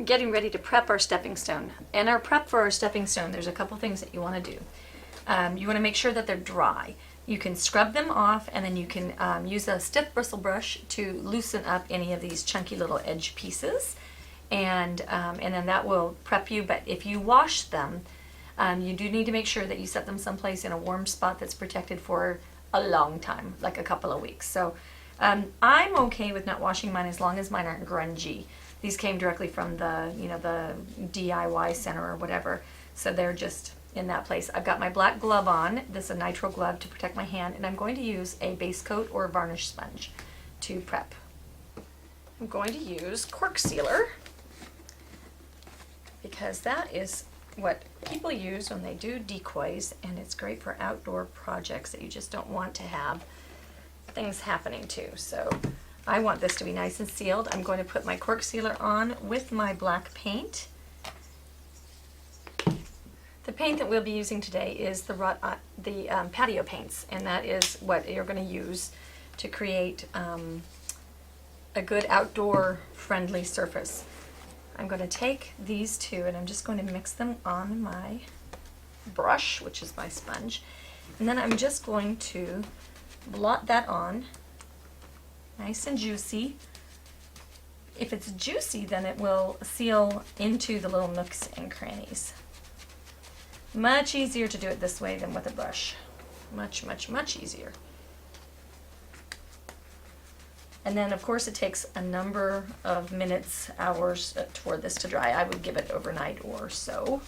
getting ready to prep our stepping stone. And our prep for our stepping stone, there's a couple things that you want to do. You want to make sure that they're dry. You can scrub them off, and then you can use a stiff bristle brush to loosen up any of these chunky little edge pieces, and then that will prep you. But if you wash them, you do need to make sure that you set them someplace in a warm spot that's protected for a long time, like a couple of weeks. So I'm okay with not washing mine as long as mine aren't grungy. These came directly from the, the DIY center or whatever, so they're just in that place. I've got my black glove on. This is a nitrile glove to protect my hand, and I'm going to use a base coat or a varnish sponge to prep. I'm going to use cork sealer because that is what people use when they do decoys, and it's great for outdoor projects that you just don't want to have things happening to. So I want this to be nice and sealed. I'm going to put my cork sealer on with my black paint. The paint that we'll be using today is the patio paints, and that is what you're going to use to create a good outdoor friendly surface. I'm going to take these two and I'm just going to mix them on my brush, which is my sponge, and then I'm just going to blot that on nice and juicy. If it's juicy, then it will seal into the little nooks and crannies. Much easier to do it this way than with a brush. Much, much, much easier. And then of course it takes a number of minutes, hours for this to dry. I would give it overnight or so.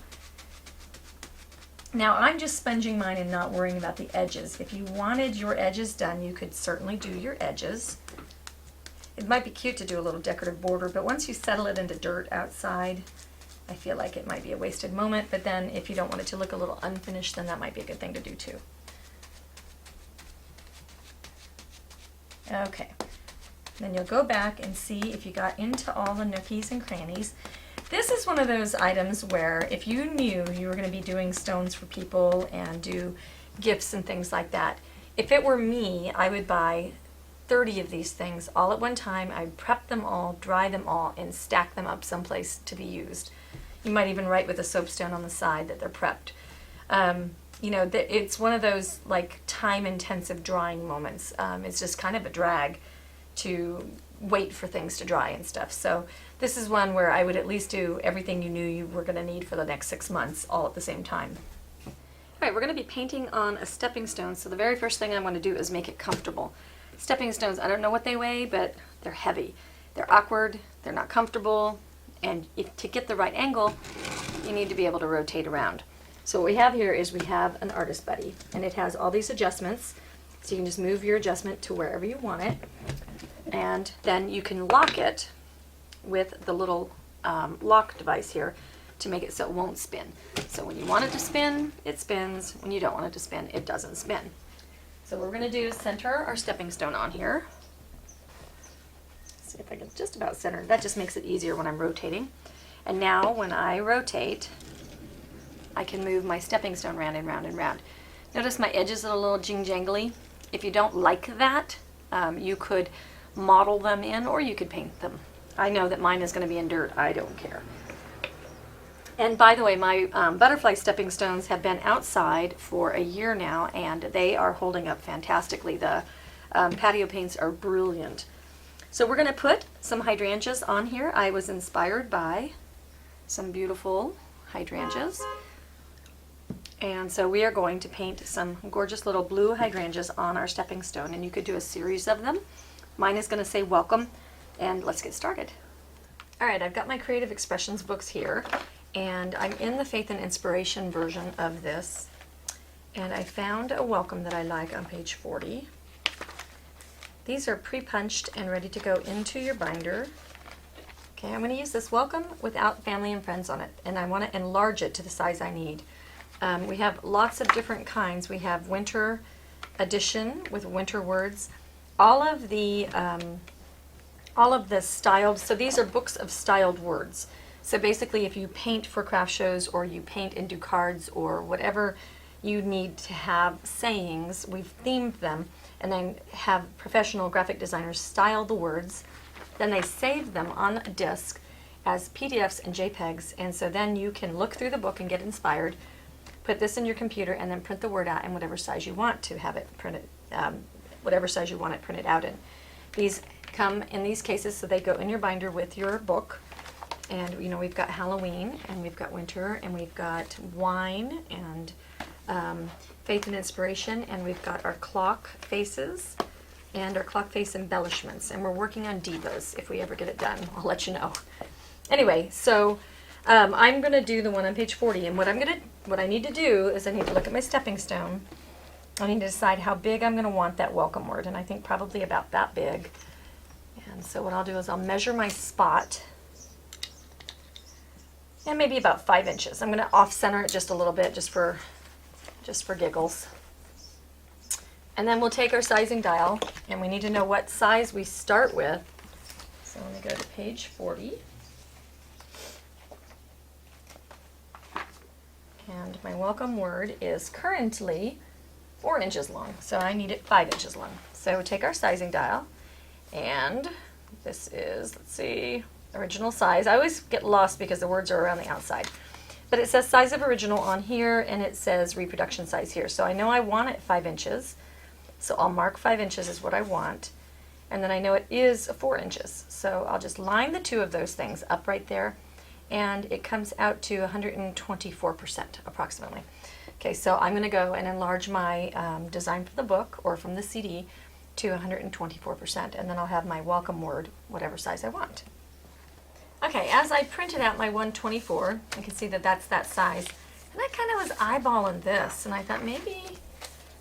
Now I'm just sponging mine and not worrying about the edges. If you wanted your edges done, you could certainly do your edges. It might be cute to do a little decorative border, but once you settle it into dirt outside, I feel like it might be a wasted moment. But then if you don't want it to look a little unfinished, then that might be a good thing to do too. Okay. Then you'll go back and see if you got into all the nookies and crannies. This is one of those items where if you knew you were going to be doing stones for people and do gifts and things like that, if it were me, I would buy 30 of these things all at one time. I'd prep them all, dry them all, and stack them up someplace to be used. You might even write with a soapstone on the side that they're prepped. It's one of those like time-intensive drying moments. It's just kind of a drag to wait for things to dry and stuff. So this is one where I would at least do everything you knew you were going to need for the next 6 months all at the same time. All right, we're going to be painting on a stepping stone, so the very first thing I want to do is make it comfortable. Stepping stones, I don't know what they weigh, but they're heavy. They're awkward, they're not comfortable, and to get the right angle, you need to be able to rotate around. So what we have here is we have an artist buddy, and it has all these adjustments, so you can just move your adjustment to wherever you want it, and then you can lock it with the little lock device here to make it so it won't spin. So when you want it to spin, it spins. When you don't want it to spin, it doesn't spin. So what we're going to do is center our stepping stone on here. Let's see if I can just about center. That just makes it easier when I'm rotating. And now when I rotate, I can move my stepping stone round and round and round. Notice my edges are a little jing-jangly. If you don't like that, you could model them in, or you could paint them. I know that mine is going to be in dirt. I don't care. And by the way, my butterfly stepping stones have been outside for a year now, and they are holding up fantastically. The patio paints are brilliant. So we're going to put some hydrangeas on here. I was inspired by some beautiful hydrangeas. And so we are going to paint some gorgeous little blue hydrangeas on our stepping stone, and you could do a series of them. Mine is going to say welcome, and let's get started. All right, I've got my Creative Expressions books here, and I'm in the Faith and Inspiration version of this, and I found a welcome that I like on page 40. These are pre-punched and ready to go into your binder. Okay, I'm going to use this welcome without family and friends on it, and I want to enlarge it to the size I need. We have lots of different kinds. We have winter edition with winter words. All of the styled, so these are books of styled words. So basically if you paint for craft shows or you paint and do cards or whatever you need to have sayings, we've themed them and then have professional graphic designers style the words. Then they save them on a disc, as PDFs and JPEGs, and so then you can look through the book and get inspired, put this in your computer, and then print the word out in whatever size you want to have it printed, whatever size you want it printed out in. These come in these cases, so they go in your binder with your book. And you know, we've got Halloween, and we've got winter, and we've got wine, and faith and inspiration, and we've got our clock faces and our clock face embellishments, and we're working on divas. If we ever get it done, I'll let you know. Anyway, so I'm going to do the one on page 40, and what I need to do is I need to look at my stepping stone. I need to decide how big I'm going to want that welcome word, and I think probably about that big. And so what I'll do is I'll measure my spot, and maybe about 5 inches. I'm going to off-center it just a little bit, just for giggles. And then we'll take our sizing dial, and we need to know what size we start with. So let me go to page 40. And my welcome word is currently 4 inches long, so I need it 5 inches long. So take our sizing dial, and this is, let's see, original size. I always get lost because the words are around the outside. But it says size of original on here, and it says reproduction size here. So I know I want it 5 inches. So I'll mark 5 inches is what I want. And then I know it is 4 inches. So I'll just line the two of those things up right there. And it comes out to 124% approximately. Okay, so I'm going to go and enlarge my design from the book or from the CD to 124%. And then I'll have my welcome word, whatever size I want. Okay, as I printed out my 124, you can see that that's that size. And I kind of was eyeballing this, and I thought maybe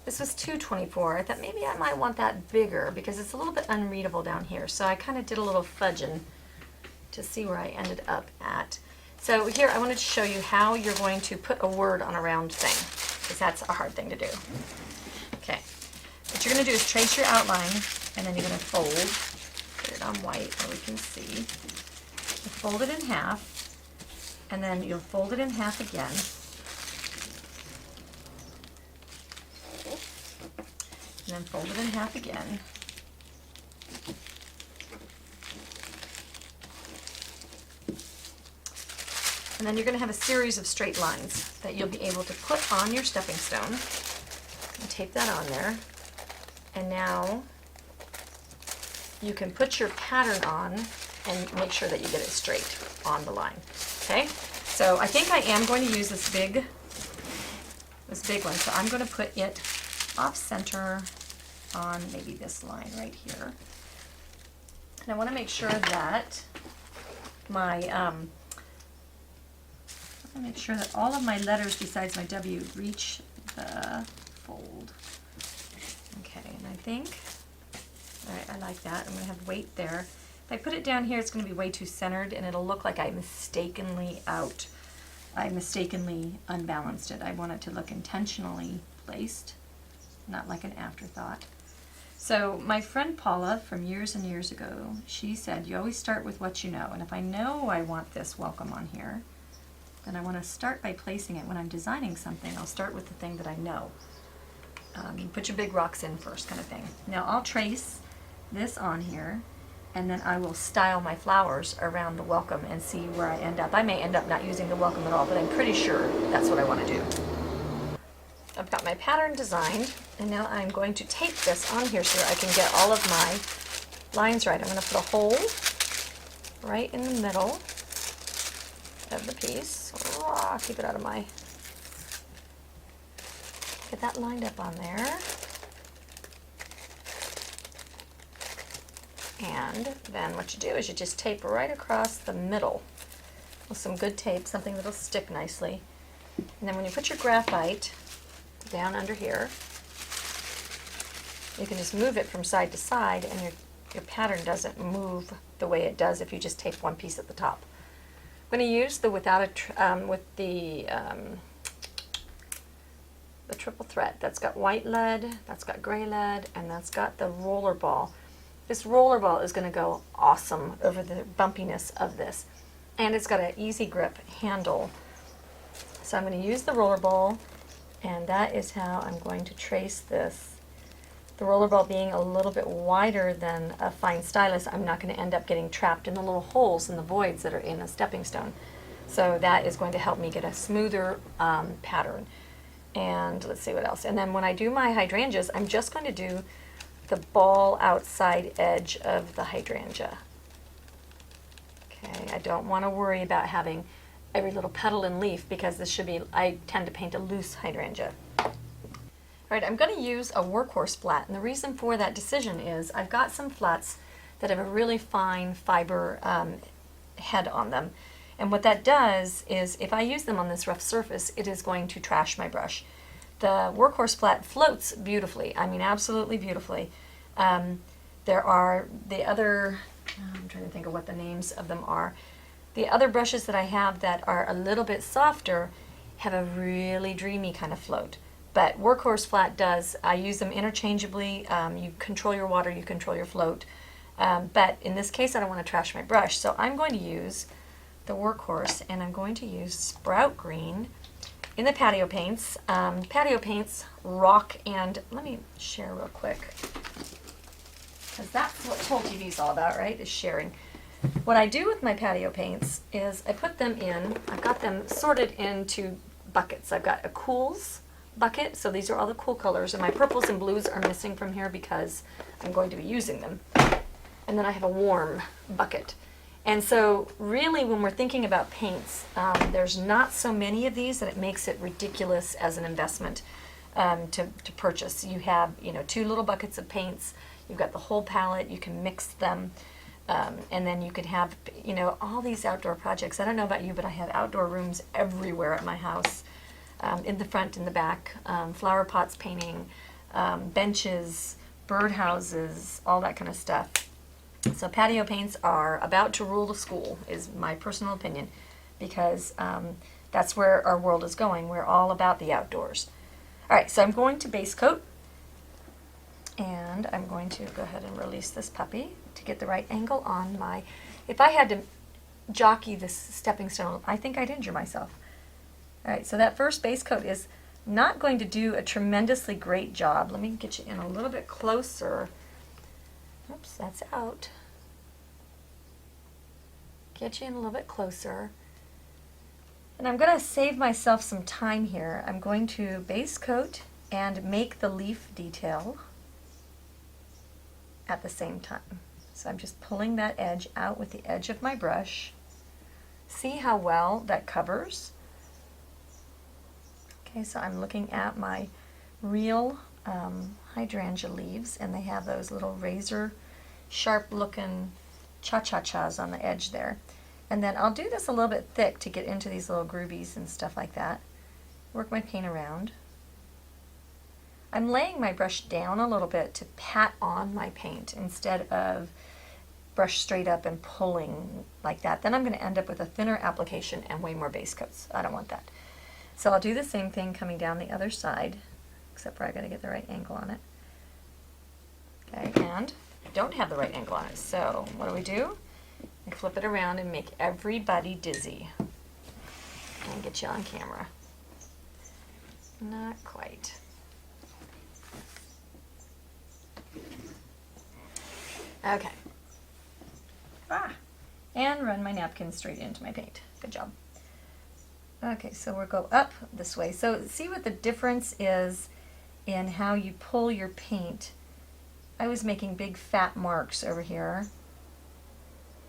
this was 224. I thought maybe I might want that bigger because it's a little bit unreadable down here. So I kind of did a little fudging to see where I ended up at. So here I wanted to show you how you're going to put a word on a round thing, because that's a hard thing to do. Okay, what you're going to do is trace your outline, and then you're going to fold, put it on white where we can see. You fold it in half, and then you'll fold it in half again. And then fold it in half again. And then you're going to have a series of straight lines that you'll be able to put on your stepping stone. And tape that on there. And now you can put your pattern on and make sure that you get it straight on the line. Okay? So I think I am going to use this big one. So I'm going to put it off center on maybe this line right here. And I want to make sure that all of my letters besides my W reach the fold. Okay, and I think, all right, I like that. I'm going to have weight there. If I put it down here, it's going to be way too centered, and it'll look like I mistakenly unbalanced it. I want it to look intentionally placed, not like an afterthought. So my friend Paula from years and years ago, she said, you always start with what you know. And if I know I want this welcome on here, then I want to start by placing it. When I'm designing something, I'll start with the thing that I know. You put your big rocks in first, kind of thing. Now I'll trace this on here, and then I will style my flowers around the welcome and see where I end up. I may end up not using the welcome at all, but I'm pretty sure that's what I want to do. I've got my pattern designed, and now I'm going to tape this on here so that I can get all of my lines right. I'm going to put a hole right in the middle of the piece. Oh, keep it out of my... Get that lined up on there. And then what you do is you just tape right across the middle with some good tape, something that'll stick nicely. And then when you put your graphite down under here, you can just move it from side to side, and your pattern doesn't move the way it does if you just tape one piece at the top. I'm going to use the the triple thread. That's got white lead, that's got gray lead, and that's got the roller ball. This roller ball is going to go awesome over the bumpiness of this. And it's got an easy grip handle. So I'm going to use the roller ball, and that is how I'm going to trace this the rollerball being a little bit wider than a fine stylus, I'm not going to end up getting trapped in the little holes and the voids that are in a stepping stone. So that is going to help me get a smoother pattern. And let's see what else. And then when I do my hydrangeas, I'm just going to do the ball outside edge of the hydrangea. Okay, I don't want to worry about having every little petal and leaf because this should be, I tend to paint a loose hydrangea. All right, I'm going to use a workhorse flat, and the reason for that decision is I've got some flats that have a really fine fiber head on them. And what that does is if I use them on this rough surface, it is going to trash my brush. The workhorse flat floats beautifully, I mean absolutely beautifully. There are the other, I'm trying to think of what the names of them are. The other brushes that I have that are a little bit softer have a really dreamy kind of float. But workhorse flat does. I use them interchangeably. You control your water, you control your float. But in this case, I don't want to trash my brush. So I'm going to use the workhorse, and I'm going to use Sprout Green in the patio paints. Patio paints rock, and let me share real quick, because that's what Toll TV is all about, right, is sharing. What I do with my patio paints is I put them in, I've got them sorted into buckets. I've got a cools bucket, so these are all the cool colors, and my purples and blues are missing from here because I'm going to be using them. And then I have a warm bucket. And so really when we're thinking about paints, there's not so many of these that it makes it ridiculous as an investment to purchase. You have, you know, 2 little buckets of paints, you've got the whole palette, you can mix them, and then you can have, you know, all these outdoor projects. I don't know about you, but I have outdoor rooms everywhere at my house. In the front, in the back, flower pots painting, benches, birdhouses, all that kind of stuff. So patio paints are about to rule the school, is my personal opinion, because that's where our world is going. We're all about the outdoors. All right, so I'm going to base coat, and I'm going to go ahead and release this puppy to get the right angle on my, if I had to jockey this stepping stone, I think I'd injure myself. All right, so that first base coat is not going to do a tremendously great job. Let me get you in a little bit closer. Oops, that's out. Get you in a little bit closer. And I'm going to save myself some time here. I'm going to base coat and make the leaf detail at the same time. So I'm just pulling that edge out with the edge of my brush. See how well that covers? Okay, so I'm looking at my real hydrangea leaves, and they have those little razor sharp looking cha-cha-chas on the edge there. And then I'll do this a little bit thick to get into these little groovies and stuff like that. Work my paint around. I'm laying my brush down a little bit to pat on my paint instead of brush straight up and pulling like that. Then I'm going to end up with a thinner application and way more base coats. I don't want that. So I'll do the same thing coming down the other side, except for I got to get the right angle on it. Okay, and I don't have the right angle on it, so what do? I flip it around and make everybody dizzy. And get you on camera. Not quite. Okay. And run my napkin straight into my paint. Good job. Okay, so we'll go up this way. So see what the difference is in how you pull your paint. I was making big fat marks over here.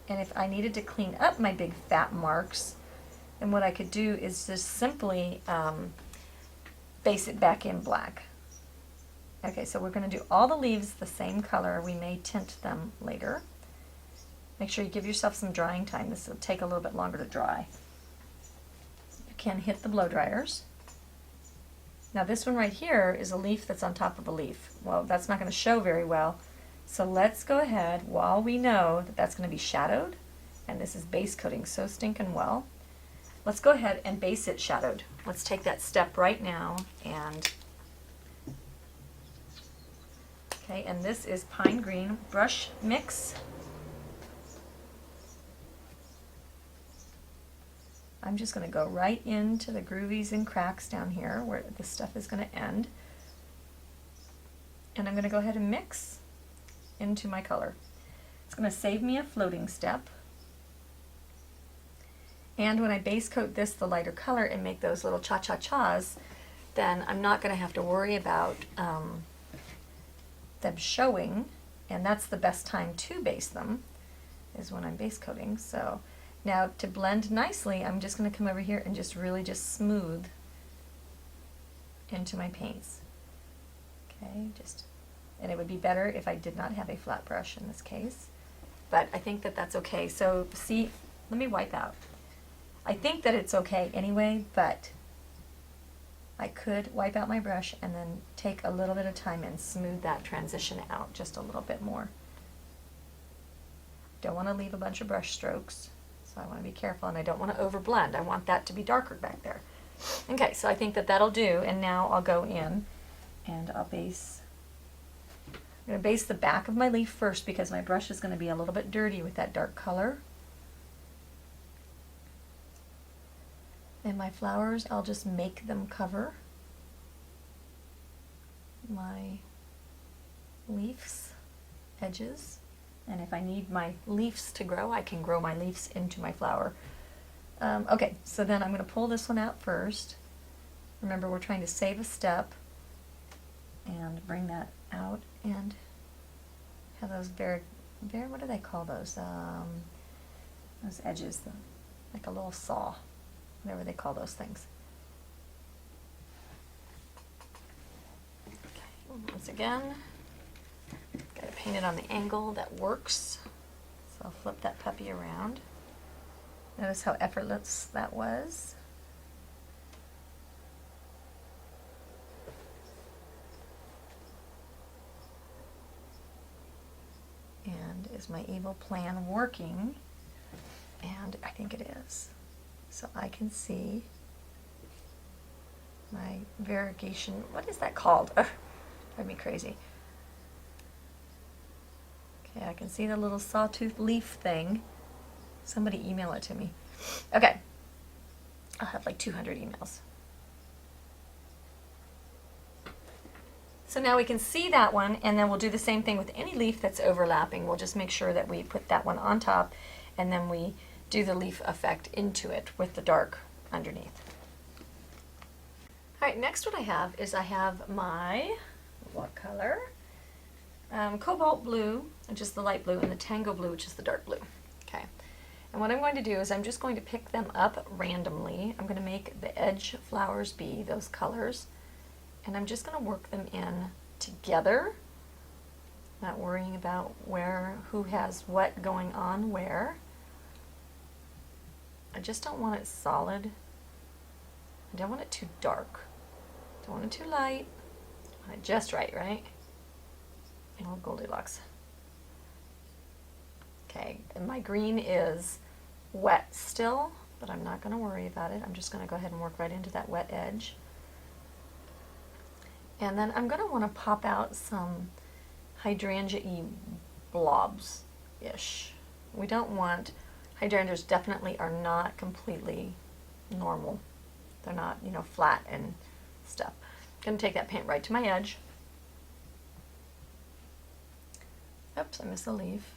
And if I needed to clean up my big fat marks, then what I could do is just simply base it back in black. Okay, so we're going to do all the leaves the same color. We may tint them later. Make sure you give yourself some drying time. This will take a little bit longer to dry. You can hit the blow dryers. Now this one right here is a leaf that's on top of a leaf. Well, that's not going to show very well. So let's go ahead, while we know that that's going to be shadowed, and this is base coating so stinking well, let's go ahead and base it shadowed. Let's take that step right now, and okay, and this is pine green brush mix. I'm just going to go right into the groovies and cracks down here where this stuff is going to end. and I'm going to go ahead and mix into my color. It's going to save me a floating step. And when I base coat this the lighter color and make those little cha-cha-chas, then I'm not going to have to worry about them showing, and that's the best time to base them, is when I'm base coating. So now to blend nicely, I'm just going to come over here and just really just smooth into my paints. Okay, and it would be better if I did not have a flat brush in this case, but I think that that's okay. So see, let me wipe out. I think that it's okay anyway, but I could wipe out my brush and then take a little bit of time and smooth that transition out just a little bit more. Don't want to leave a bunch of brush strokes, so I want to be careful, and I don't want to overblend. I want that to be darker back there. Okay, so I think that that'll do, and now I'll go in and I'll base. I'm going to base the back of my leaf first because my brush is going to be a little bit dirty with that dark color. And my flowers, I'll just make them cover my leaves, edges. And if I need my leaves to grow, I can grow my leaves into my flower. Okay, so then I'm going to pull this one out first. Remember, we're trying to save a step and bring that out and have those what do they call those? Those edges, like a little saw, whatever they call those things. Okay, once again, got to paint it on the angle that works. So I'll flip that puppy around. Notice how effortless that was. And is my evil plan working? And I think it is. So I can see my variegation. What is that called? Ugh, drive me crazy. Okay, I can see the little sawtooth leaf thing. Somebody email it to me. Okay, I'll have like 200 emails. So now we can see that one, and then we'll do the same thing with any leaf that's overlapping. We'll just make sure that we put that one on top, and then we do the leaf effect into it with the dark underneath. All right, next what I have is I have my, what color? Cobalt blue, which is the light blue, and the Tango blue, which is the dark blue. Okay, and what I'm going to do is I'm just going to pick them up randomly. I'm going to make the edge flowers be those colors, and I'm just going to work them in together, not worrying about who has what going on where. I just don't want it solid. I don't want it too dark. Don't want it too light. I want it just right, right? Oh, Goldilocks. Okay, and my green is wet still, but I'm not going to worry about it. I'm just going to go ahead and work right into that wet edge. And then I'm going to want to pop out some hydrangea-y blobs-ish. We don't want, hydrangeas definitely are not completely normal. They're not, you know, flat and stuff. I'm going to take that paint right to my edge. Oops, I missed a leaf.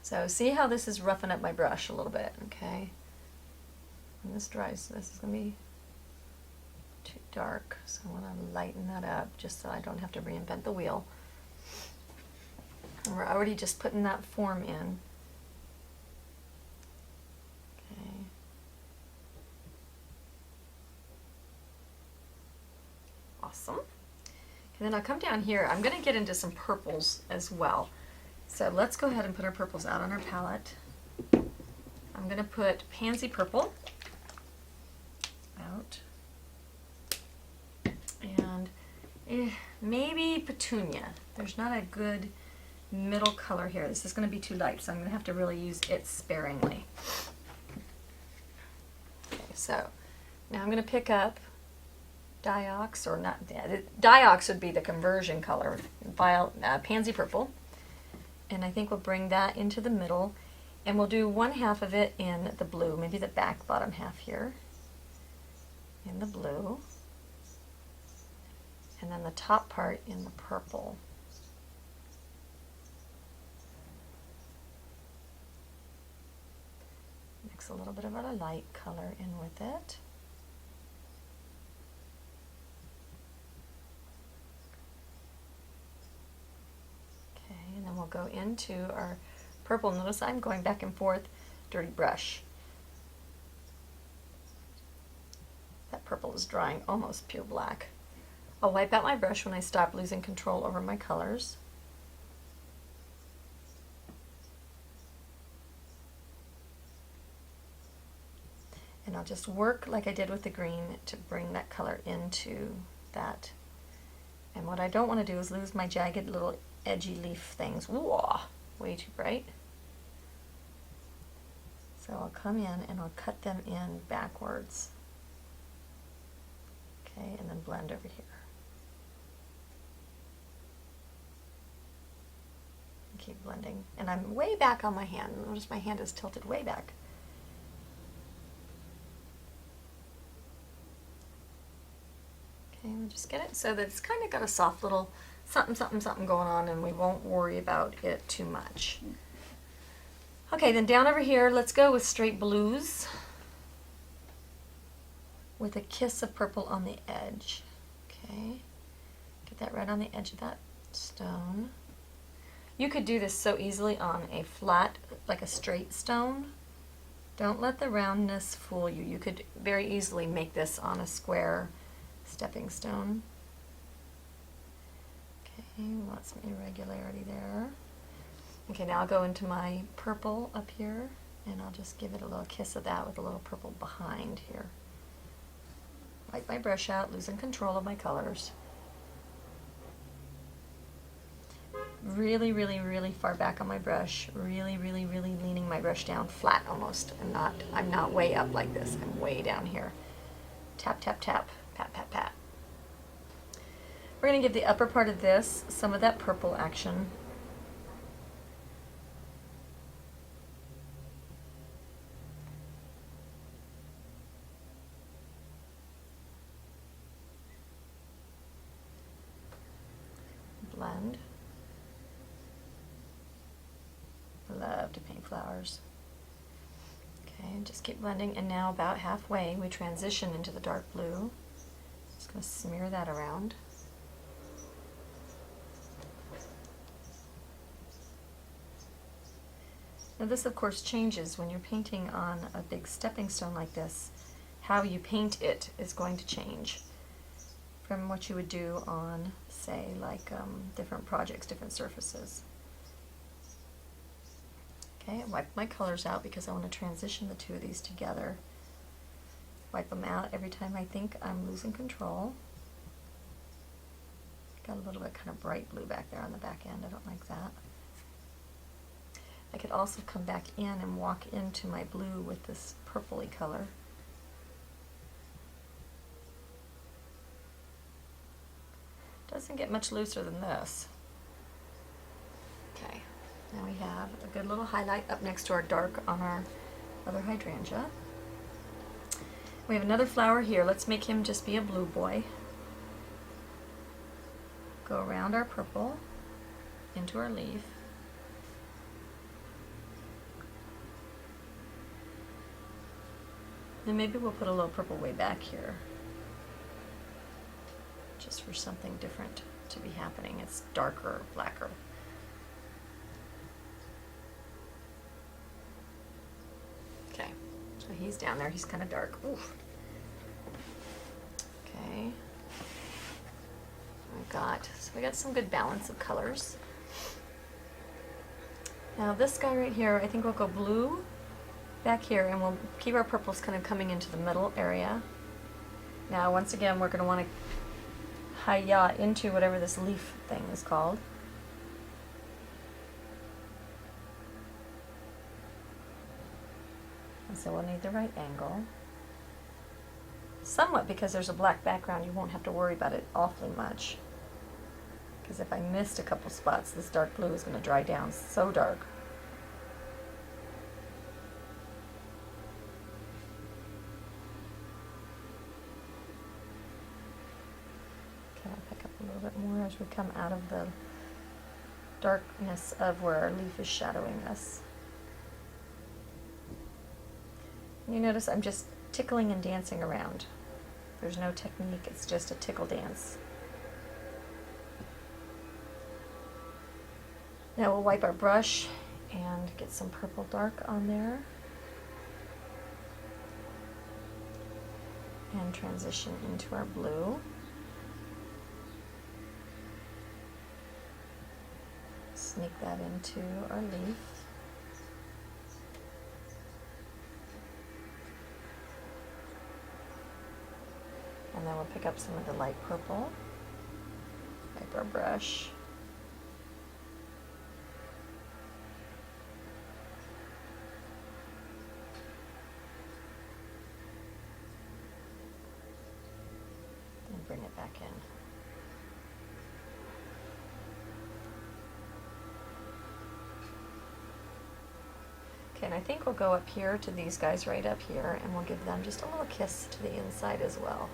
So see how this is roughing up my brush a little bit, okay? When this dries, this is going to be too dark, so I want to lighten that up just so I don't have to reinvent the wheel. And we're already just putting that form in. Okay. Awesome. And then I'll come down here. I'm going to get into some purples as well. So let's go ahead and put our purples out on our palette. I'm going to put pansy purple out. And maybe petunia. There's not a good middle color here. This is going to be too light, so I'm going to have to really use it sparingly. Okay, so now I'm going to pick up Diox, or not, Diox would be the conversion color, pansy purple, and I think we'll bring that into the middle, and we'll do one half of it in the blue, maybe the back bottom half here, in the blue, and then the top part in the purple. Mix a little bit of a light color in with it. Okay, and then we'll go into our purple. Notice I'm going back and forth, dirty brush. That purple is drying almost pure black. I'll wipe out my brush when I stop losing control over my colors. And I'll just work like I did with the green to bring that color into that. And what I don't want to do is lose my jagged little edgy leaf things. Whoa, way too bright. So I'll come in and I'll cut them in backwards. Okay, and then blend over here. And keep blending. And I'm way back on my hand. Notice my hand is tilted way back. Okay, we'll just get it so that it's kind of got a soft little something, something, something going on, and we won't worry about it too much. Okay, then down over here, let's go with straight blues with a kiss of purple on the edge. Okay, get that right on the edge of that stone. You could do this so easily on a flat, like a straight stone. Don't let the roundness fool you. You could very easily make this on a square stepping stone. Okay, want some irregularity there. Okay, now I'll go into my purple up here, and I'll just give it a little kiss of that with a little purple behind here. Wipe my brush out, losing control of my colors. Really, really, really far back on my brush. Really, really, really leaning my brush down flat almost. I'm not way up like this. I'm way down here. Tap, tap, tap. Pat, pat, pat. We're going to give the upper part of this some of that purple action. Blend. I love to paint flowers. Okay, and just keep blending, and now about halfway we transition into the dark blue. Just going to smear that around. Now this of course changes when you're painting on a big stepping stone like this. How you paint it is going to change from what you would do on, say, like different projects, different surfaces. Okay, I wipe my colors out because I want to transition the two of these together. Wipe them out every time I think I'm losing control. Got a little bit kind of bright blue back there on the back end. I don't like that. I could also come back in and walk into my blue with this purpley color. Doesn't get much looser than this. Okay, now we have a good little highlight up next to our dark on our other hydrangea. We have another flower here. Let's make him just be a blue boy. Go around our purple into our leaf. And maybe we'll put a little purple way back here, just for something different to be happening. It's darker, blacker. Okay, so he's down there. He's kind of dark. Oof. Okay. We got some good balance of colors. Now this guy right here, I think we'll go blue back here, and we'll keep our purples kind of coming into the middle area. Now once again, we're going to want to hi-ya into whatever this leaf thing is called. And so we'll need the right angle. Somewhat, because there's a black background, you won't have to worry about it awfully much. Because if I missed a couple spots, this dark blue is going to dry down so dark. Okay, I'll pick up a little bit more as we come out of the darkness of where our leaf is shadowing us. You notice I'm just tickling and dancing around. There's no technique, it's just a tickle dance. Now we'll wipe our brush and get some purple dark on there. And transition into our blue. Sneak that into our leaf. And then we'll pick up some of the light purple, wipe our brush. And bring it back in. Okay, and I think we'll go up here to these guys right up here, and we'll give them just a little kiss to the inside as well.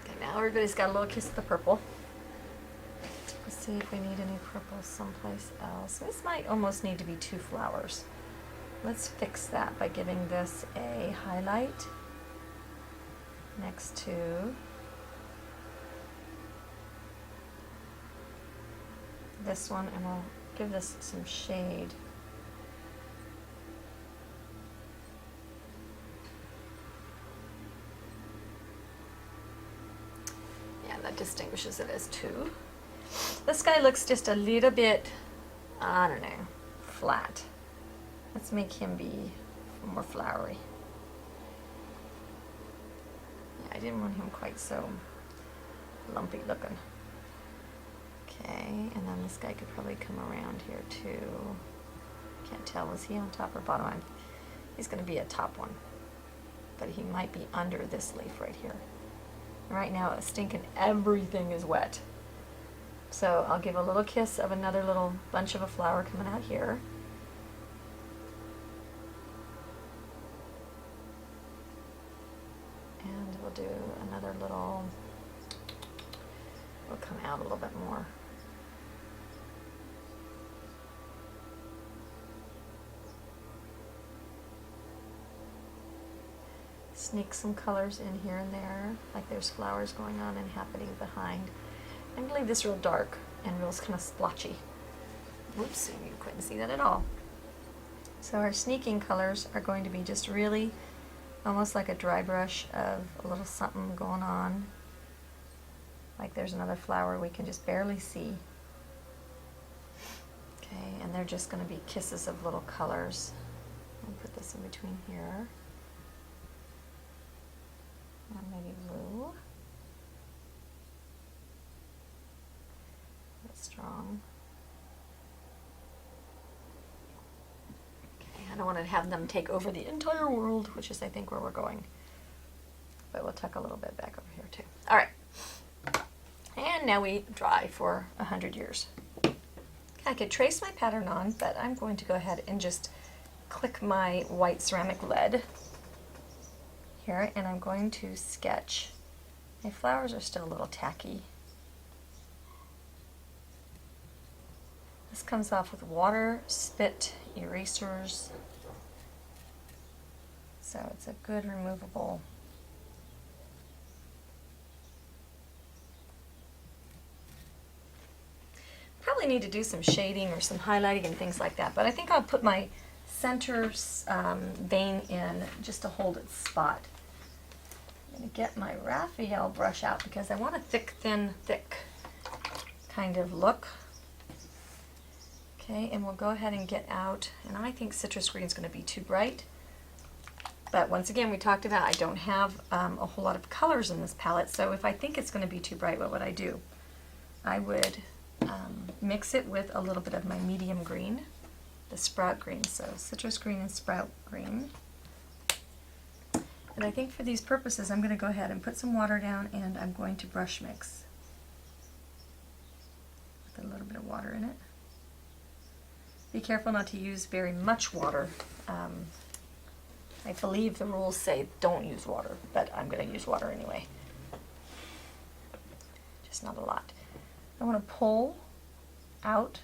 Okay, now everybody's got a little kiss of the purple. Let's see if we need any purple someplace else. This might almost need to be 2 flowers. Let's fix that by giving this a highlight next to this one, and we'll give this some shade. Yeah, that distinguishes it as 2. This guy looks just a little bit, I don't know, flat. Let's make him be more flowery. Yeah, I didn't want him quite so lumpy looking. Okay, and then this guy could probably come around here too. Can't tell, was he on top or bottom? He's going to be a top one, but he might be under this leaf right here. Right now, it's stinking everything is wet. So I'll give a little kiss of another little bunch of a flower coming out here. And we'll do another little, we'll come out a little bit more. Sneak some colors in here and there, like there's flowers going on and happening behind. I'm going to leave this real dark and real kind of splotchy. Whoops, you couldn't see that at all. So our sneaking colors are going to be just really almost like a dry brush of a little something going on. Like there's another flower we can just barely see. Okay, and they're just going to be kisses of little colors. I'll put this in between here. And maybe blue. That's strong. Okay, I don't want to have them take over the entire world, which is I think where we're going. But we'll tuck a little bit back over here too. All right. And now we dry for 100 years. Okay, I could trace my pattern on, but I'm going to go ahead and just click my white ceramic lead here, and I'm going to sketch. My flowers are still a little tacky. This comes off with water, spit, erasers. So it's a good removable. Probably need to do some shading or some highlighting and things like that, but I think I'll put my center vein in just to hold its spot. I'm going to get my Raphael brush out because I want a thick, thin, thick kind of look. Okay, and we'll go ahead and get out, and I think citrus green is going to be too bright. But once again, we talked about I don't have a whole lot of colors in this palette, so if I think it's going to be too bright, what would I do? I would mix it with a little bit of my medium green, the sprout green, so citrus green and sprout green. And I think for these purposes, I'm going to go ahead and put some water down, and I'm going to brush mix with a little bit of water in it. Be careful not to use very much water. I believe the rules say don't use water, but I'm going to use water anyway. Just not a lot. I want to pull out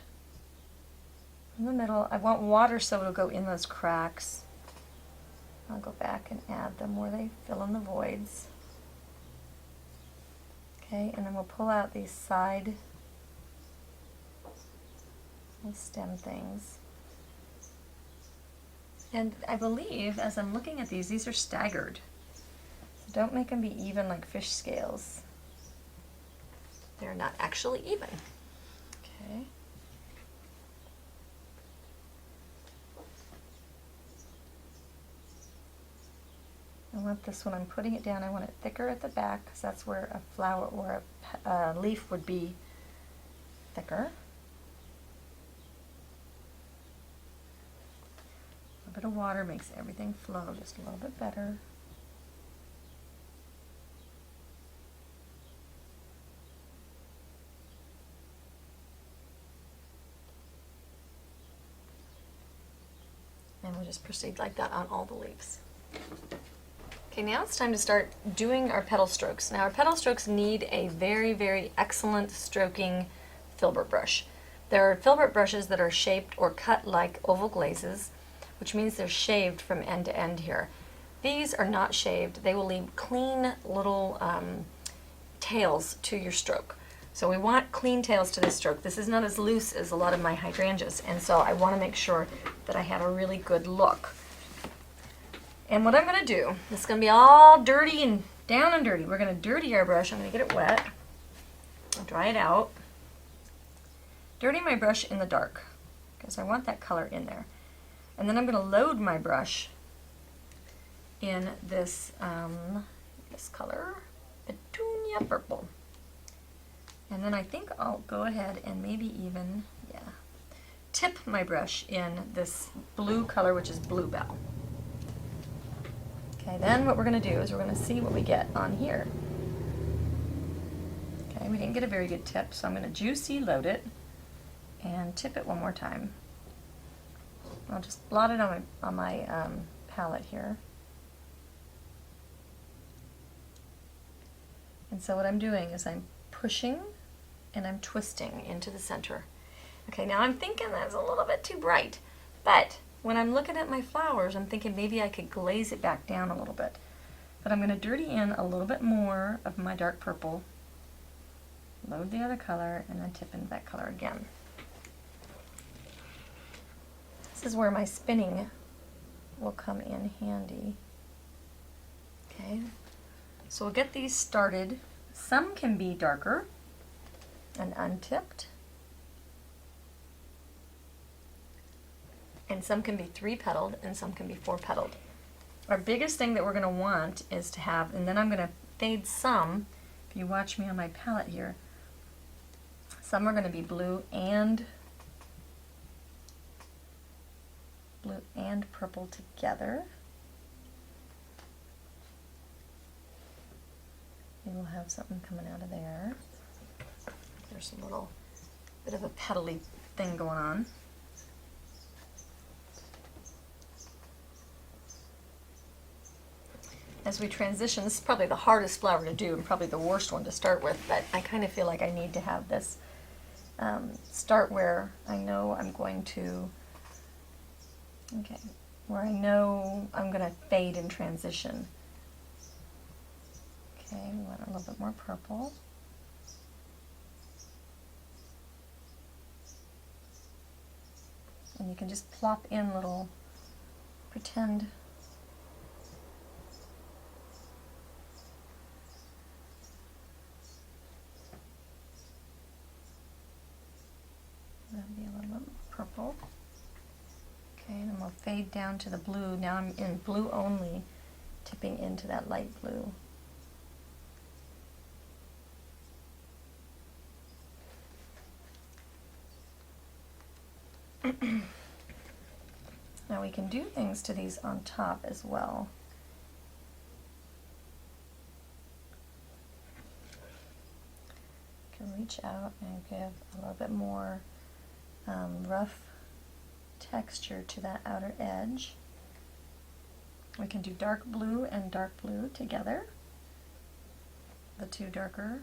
in the middle. I want water so it'll go in those cracks. I'll go back and add them where they fill in the voids. Okay, and then we'll pull out these side stem things. And I believe, as I'm looking at these are staggered. So don't make them be even like fish scales. They're not actually even. Okay. I want this, when I'm putting it down, I want it thicker at the back, because that's where a flower or a leaf would be thicker. A bit of water makes everything flow just a little bit better. And we'll just proceed like that on all the leaves. Okay, now it's time to start doing our petal strokes. Now our petal strokes need a very, very excellent stroking filbert brush. There are filbert brushes that are shaped or cut like oval glazes, which means they're shaved from end to end here. These are not shaved. They will leave clean little tails to your stroke. So we want clean tails to this stroke. This is not as loose as a lot of my hydrangeas, and so I want to make sure that I have a really good look. And what I'm going to do, this is going to be all dirty and down and dirty. We're going to dirty our brush. I'm going to get it wet. I'll dry it out. Dirty my brush in the dark, because I want that color in there. And then I'm going to load my brush in this, this color, Petunia Purple. And then I think I'll go ahead and maybe even, tip my brush in this blue color, which is Bluebell. Okay, then what we're going to do is we're going to see what we get on here. Okay, we didn't get a very good tip, so I'm going to juicy load it and tip it one more time. I'll just blot it on my palette here. And so what I'm doing is I'm pushing and I'm twisting into the center. Okay, now I'm thinking that's a little bit too bright, but when I'm looking at my flowers, I'm thinking maybe I could glaze it back down a little bit. But I'm going to dirty in a little bit more of my dark purple, load the other color, and then tip into that color again. This is where my spinning will come in handy. Okay, so we'll get these started. Some can be darker and untipped, and some can be 3-petaled and some can be 4-petaled. Our biggest thing that we're going to want is to have, and then I'm going to fade some, if you watch me on my palette here, some are going to be blue and purple together. We will have something coming out of there. There's a little bit of a petally thing going on. As we transition, this is probably the hardest flower to do and probably the worst one to start with, but I kind of feel like I need to have this start where I know I'm going to, where I know I'm going to fade and transition. Okay, we want a little bit more purple. And you can just plop in little pretend that'd be a little bit purple. Okay, and then we'll fade down to the blue. Now I'm in blue only, tipping into that light blue. Now we can do things to these on top as well. You can reach out and give a little bit more rough texture to that outer edge. We can do dark blue and dark blue together, the two darker.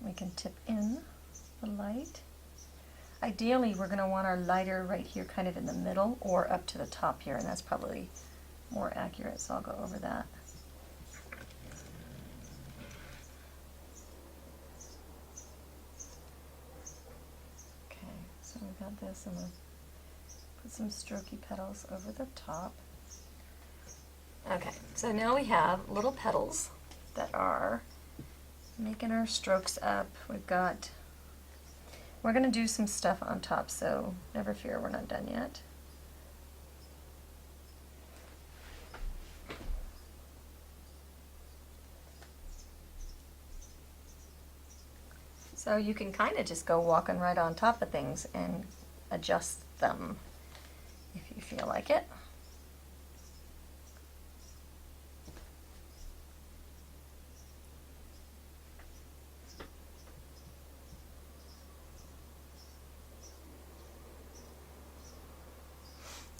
We can tip in the light. Ideally, we're going to want our lighter right here kind of in the middle or up to the top here, and that's probably more accurate, so I'll go over that. Okay, so we've got this, and we'll put some strokey petals over the top. Okay, so now we have little petals that are making our strokes up. We're going to do some stuff on top, so never fear, we're not done yet. So you can kind of just go walking right on top of things and adjust them if you feel like it.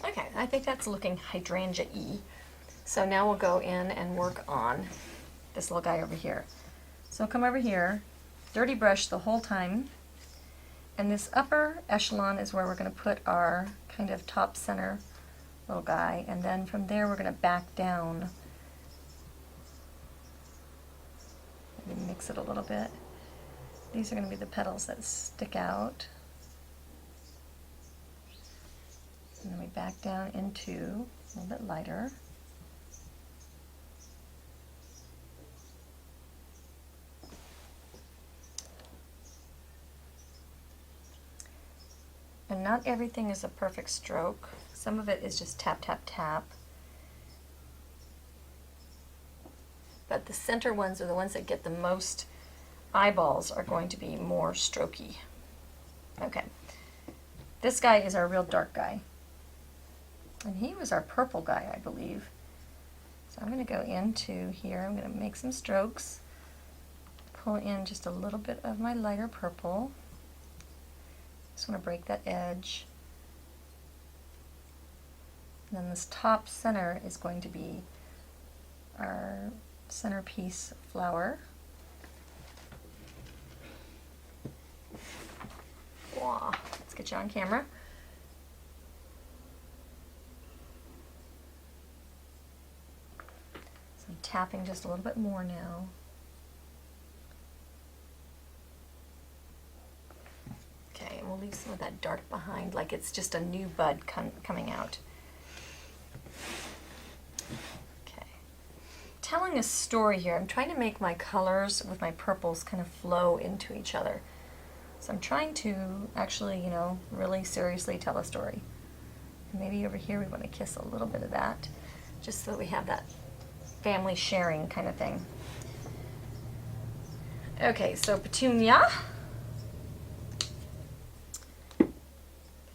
Okay, I think that's looking hydrangea-y. So now we'll go in and work on this little guy over here. So come over here, dirty brush the whole time, and this upper echelon is where we're going to put our kind of top center little guy, and then from there we're going to back down. Maybe mix it a little bit. These are going to be the petals that stick out. And then we back down into a little bit lighter. And not everything is a perfect stroke. Some of it is just tap, tap, tap. But the center ones are the ones that get the most eyeballs, are going to be more strokey. Okay. This guy is our real dark guy. And he was our purple guy, I believe. So I'm going to go into here, I'm going to make some strokes, pull in just a little bit of my lighter purple. Just want to break that edge. And then this top center is going to be our centerpiece flower. Wow, let's get you on camera. So I'm tapping just a little bit more now. Okay, and we'll leave some of that dark behind, like it's just a new bud coming out. Okay. Telling a story here. I'm trying to make my colors with my purples kind of flow into each other. So I'm trying to actually, you know, really seriously tell a story. And maybe over here we want to kiss a little bit of that, just so that we have that family sharing kind of thing. Okay, so petunia.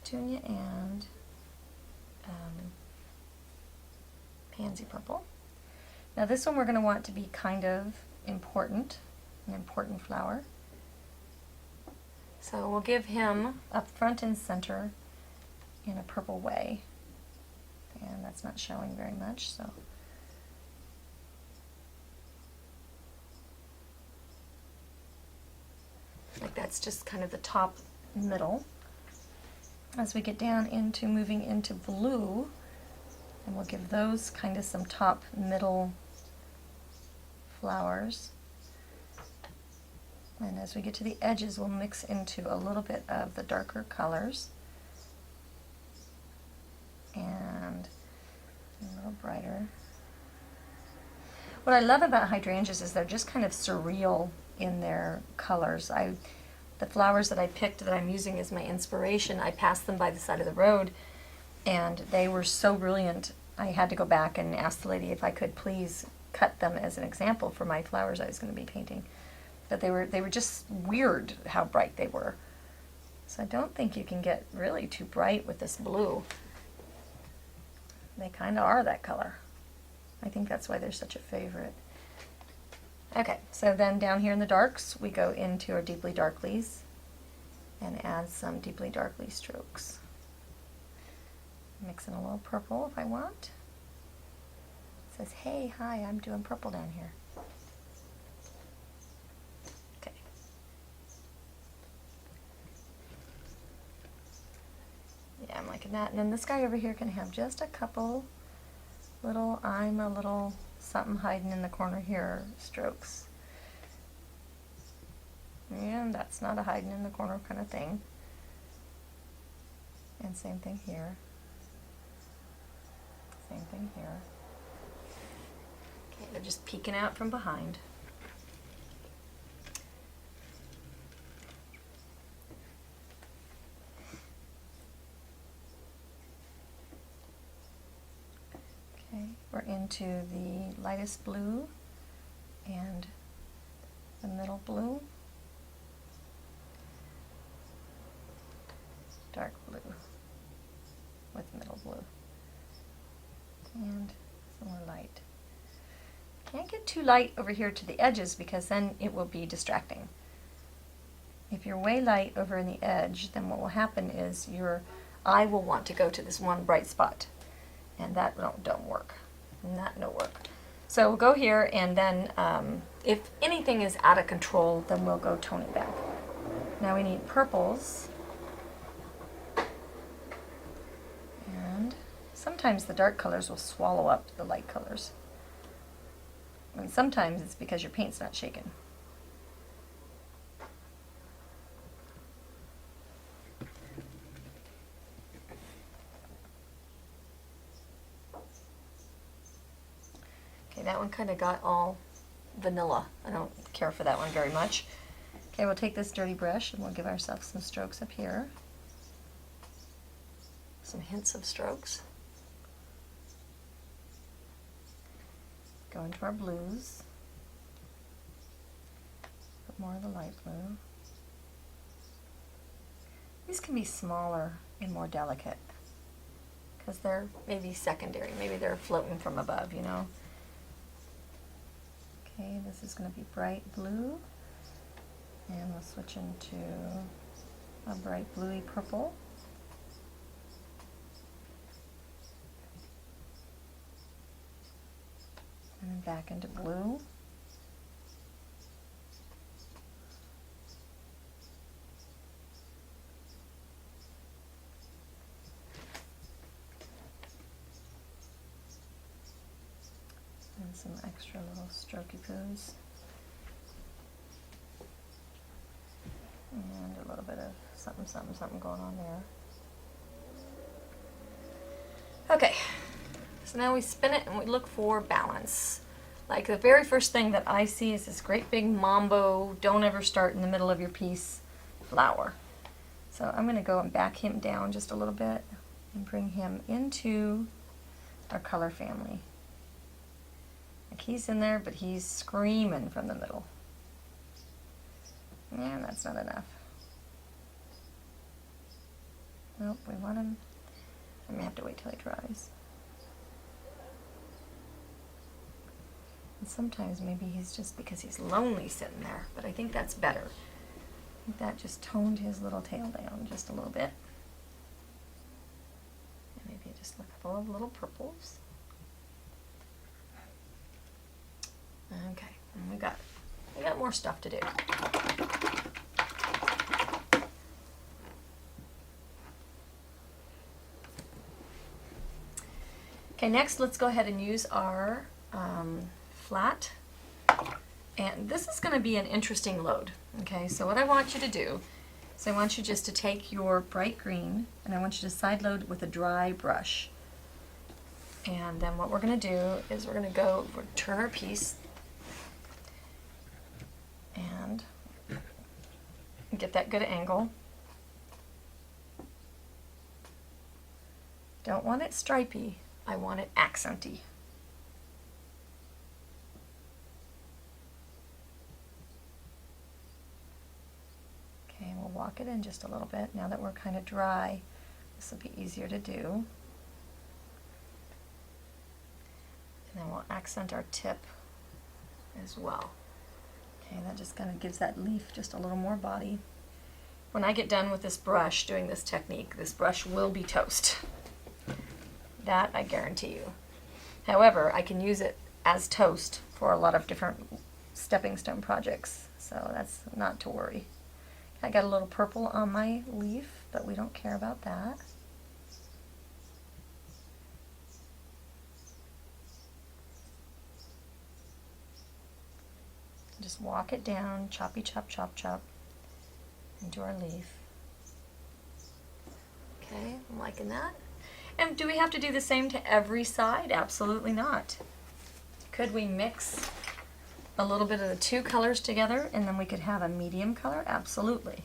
Petunia and pansy purple. Now this one we're going to want to be kind of important, an important flower. So we'll give him up front and center in a purple way. And that's not showing very much, so. Like that's just kind of the top middle. As we get down into moving into blue, and we'll give those kind of some top middle flowers. And as we get to the edges, we'll mix into a little bit of the darker colors. And a little brighter. What I love about hydrangeas is they're just kind of surreal in their colors. The flowers that I picked that I'm using as my inspiration, I passed them by the side of the road, and they were so brilliant. I had to go back and ask the lady if I could please cut them as an example for my flowers I was going to be painting. But they were just weird how bright they were. So I don't think you can get really too bright with this blue. They kind of are that color. I think that's why they're such a favorite. Okay, so then down here in the darks, we go into our deeply darklies. and add some deeply darkly strokes. Mix in a little purple if I want. It says, hey, hi, I'm doing purple down here. Okay. Yeah, I'm liking that. And then this guy over here can have just a couple little, I'm a little something hiding in the corner here strokes. And that's not a hiding in the corner kind of thing. And same thing here. Same thing here. Okay, they're just peeking out from behind. Okay, we're into the lightest blue and the middle blue. Dark blue with middle blue and some more light. Can't get too light over here to the edges because then it will be distracting. If you're way light over in the edge, then what will happen is your eye will want to go to this one bright spot, and that don't work. That no work. So we'll go here, and then if anything is out of control, then we'll go tone it back. Now we need purples. Sometimes the dark colors will swallow up the light colors. And sometimes it's because your paint's not shaken. Okay, that one kind of got all vanilla. I don't care for that one very much. Okay, we'll take this dirty brush and we'll give ourselves some strokes up here. Some hints of strokes. Go into our blues, put more of the light blue. These can be smaller and more delicate because they're maybe secondary, maybe they're floating from above, you know. Okay, this is going to be bright blue, and we'll switch into a bright bluey purple. And then back into blue. And some extra little strokey poos. And a little bit of something, something, something going on there. Okay. So now we spin it and we look for balance. Like the very first thing that I see is this great big mambo, don't ever start in the middle of your piece flower. So I'm going to go and back him down just a little bit and bring him into our color family. Like he's in there, but he's screaming from the middle. And that's not enough. Nope, we want him. I'm going to have to wait till he dries. And sometimes maybe he's just because he's lonely sitting there, but I think that's better. I think that just toned his little tail down just a little bit. And maybe just a couple of little purples. Okay, and we got more stuff to do. Okay, next let's go ahead and use our flat, and this is going to be an interesting load. Okay, so what I want you to do is I want you just to take your bright green and I want you to side load with a dry brush, and then what we're going to do is we're going to turn our piece and get that good angle. Don't want it stripy, I want it accenty. Okay, we'll walk it in just a little bit. Now that we're kind of dry, this will be easier to do. And then we'll accent our tip as well. Okay, that just kind of gives that leaf just a little more body. when I get done with this brush doing this technique, this brush will be toast. That I guarantee you. However, I can use it as toast for a lot of different stepping stone projects, so that's not to worry. I got a little purple on my leaf, but we don't care about that. Just walk it down, choppy chop, chop, chop, into our leaf. Okay, I'm liking that. And do we have to do the same to every side? Absolutely not. Could we mix a little bit of the two colors together and then we could have a medium color? Absolutely.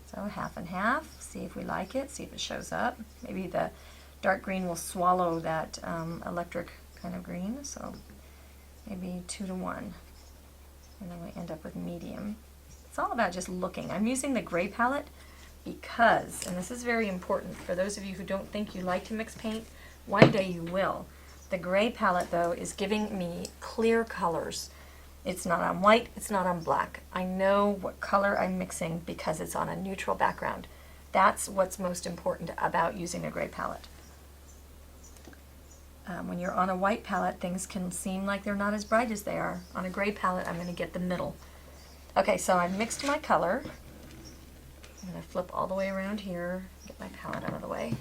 So half and half, see if we like it, see if it shows up. Maybe the dark green will swallow that electric kind of green, so maybe 2 to 1. And then we end up with medium. It's all about just looking. I'm using the gray palette because, and this is very important for those of you who don't think you like to mix paint, one day you will. The gray palette though is giving me clear colors. It's not on white, it's not on black. I know what color I'm mixing because it's on a neutral background. That's what's most important about using a gray palette. When you're on a white palette, things can seem like they're not as bright as they are. On a gray palette, I'm going to get the middle. Okay, so I've mixed my color. I'm going to flip all the way around here, get my palette out of the way.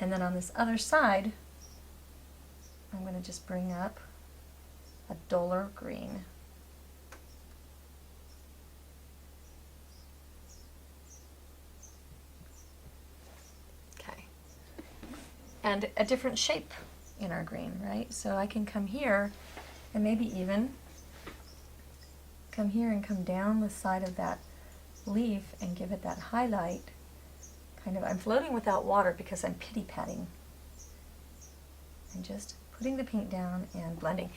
And then on this other side, I'm going to just bring up a duller green. And a different shape in our green, right? So I can come here and maybe even come here and come down the side of that leaf and give it that highlight. Kind of, I'm floating without water because I'm pity-patting. And just putting the paint down and blending.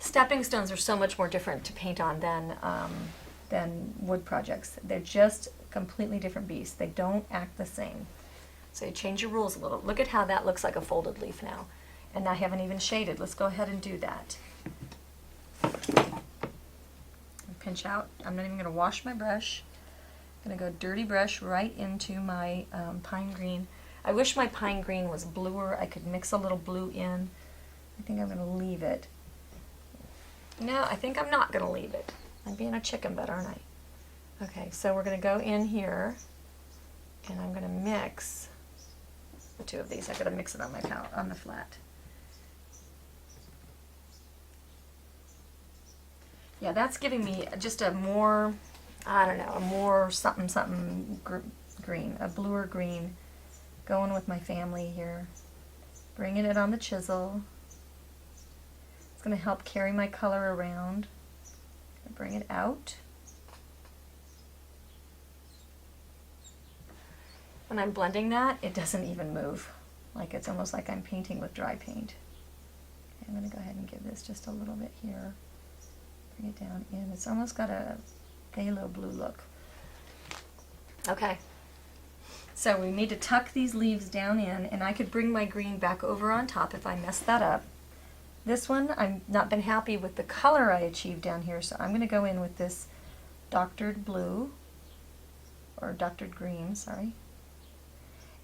Stepping stones are so much more different to paint on than wood projects. They're just completely different beasts. They don't act the same. So you change your rules a little. Look at how that looks like a folded leaf now. And I haven't even shaded. Let's go ahead and do that. Pinch out. I'm not even going to wash my brush. I'm going to go dirty brush right into my pine green. I wish my pine green was bluer. I could mix a little blue in. I think I'm going to leave it. No, I think I'm not going to leave it. I'm being a chicken butt, aren't I? Okay, so we're going to go in here and I'm going to mix the two of these. I've got to mix it on my palette, on the flat. Yeah, that's giving me just a more, I don't know, a more something something green, a bluer green, going with my family here. Bringing it on the chisel. It's going to help carry my color around. Bring it out. When I'm blending that, it doesn't even move. Like it's almost like I'm painting with dry paint. Okay, I'm going to go ahead and give this just a little bit here. Bring it down in. It's almost got a phthalo blue look. Okay. So we need to tuck these leaves down in, and I could bring my green back over on top if I mess that up. This one, I've not been happy with the color I achieved down here, so I'm going to go in with this doctored blue, or doctored green, sorry.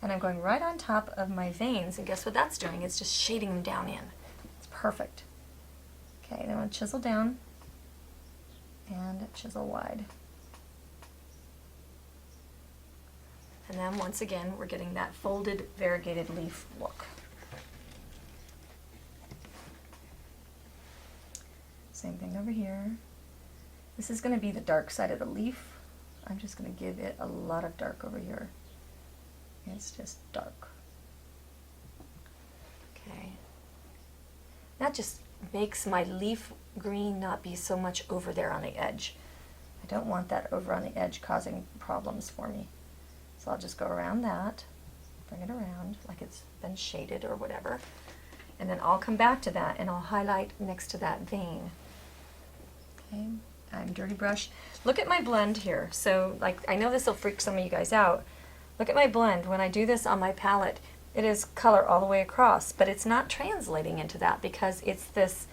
And I'm going right on top of my veins, and guess what that's doing? It's just shading them down in. It's perfect. Okay, then I'm going to chisel down and chisel wide. And then once again, we're getting that folded, variegated leaf look. Same thing over here. This is going to be the dark side of the leaf. I'm just going to give it a lot of dark over here. It's just dark. Okay. That just makes my leaf green not be so much over there on the edge. I don't want that over on the edge causing problems for me. So I'll just go around that, bring it around like it's been shaded or whatever. And then I'll come back to that and I'll highlight next to that vein. Okay, I'm dirty brush. Look at my blend here. So like, I know this will freak some of you guys out. Look at my blend. When I do this on my palette, it is color all the way across, but it's not translating into that because it's this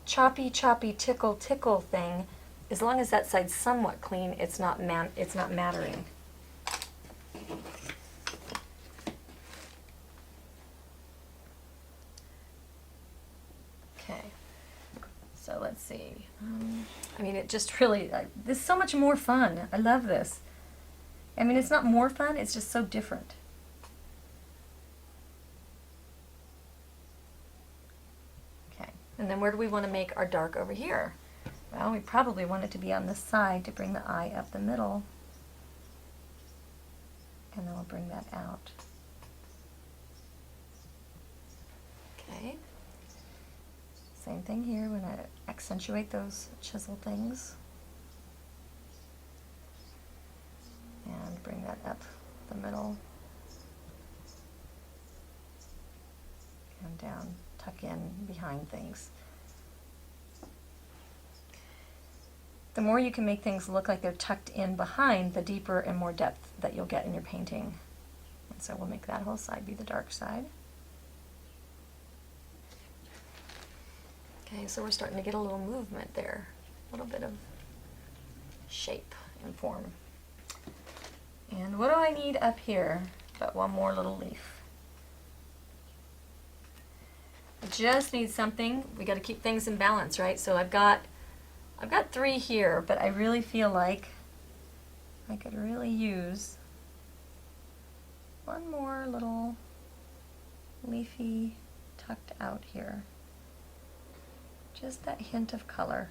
choppy, choppy, tickle thing as long as that side's somewhat clean, it's not mattering. Okay, so let's see. I mean, it just really, this is so much more fun. I love this. I mean, it's not more fun, it's just so different. Okay, and then where do we want to make our dark over here? Well, we probably want it to be on the side to bring the eye up the middle. And then we'll bring that out. Okay. Same thing here, we're going to accentuate those chisel things. And bring that up the middle. And down, tuck in behind things. The more you can make things look like they're tucked in behind, the deeper and more depth that you'll get in your painting. And so we'll make that whole side be the dark side. Okay, so we're starting to get a little movement there, a little bit of shape and form. And what do I need up here but one more little leaf? I just need something. We got to keep things in balance, right? So I've got 3 here, but I really feel like I could really use one more little leafy tucked out here. Just that hint of color.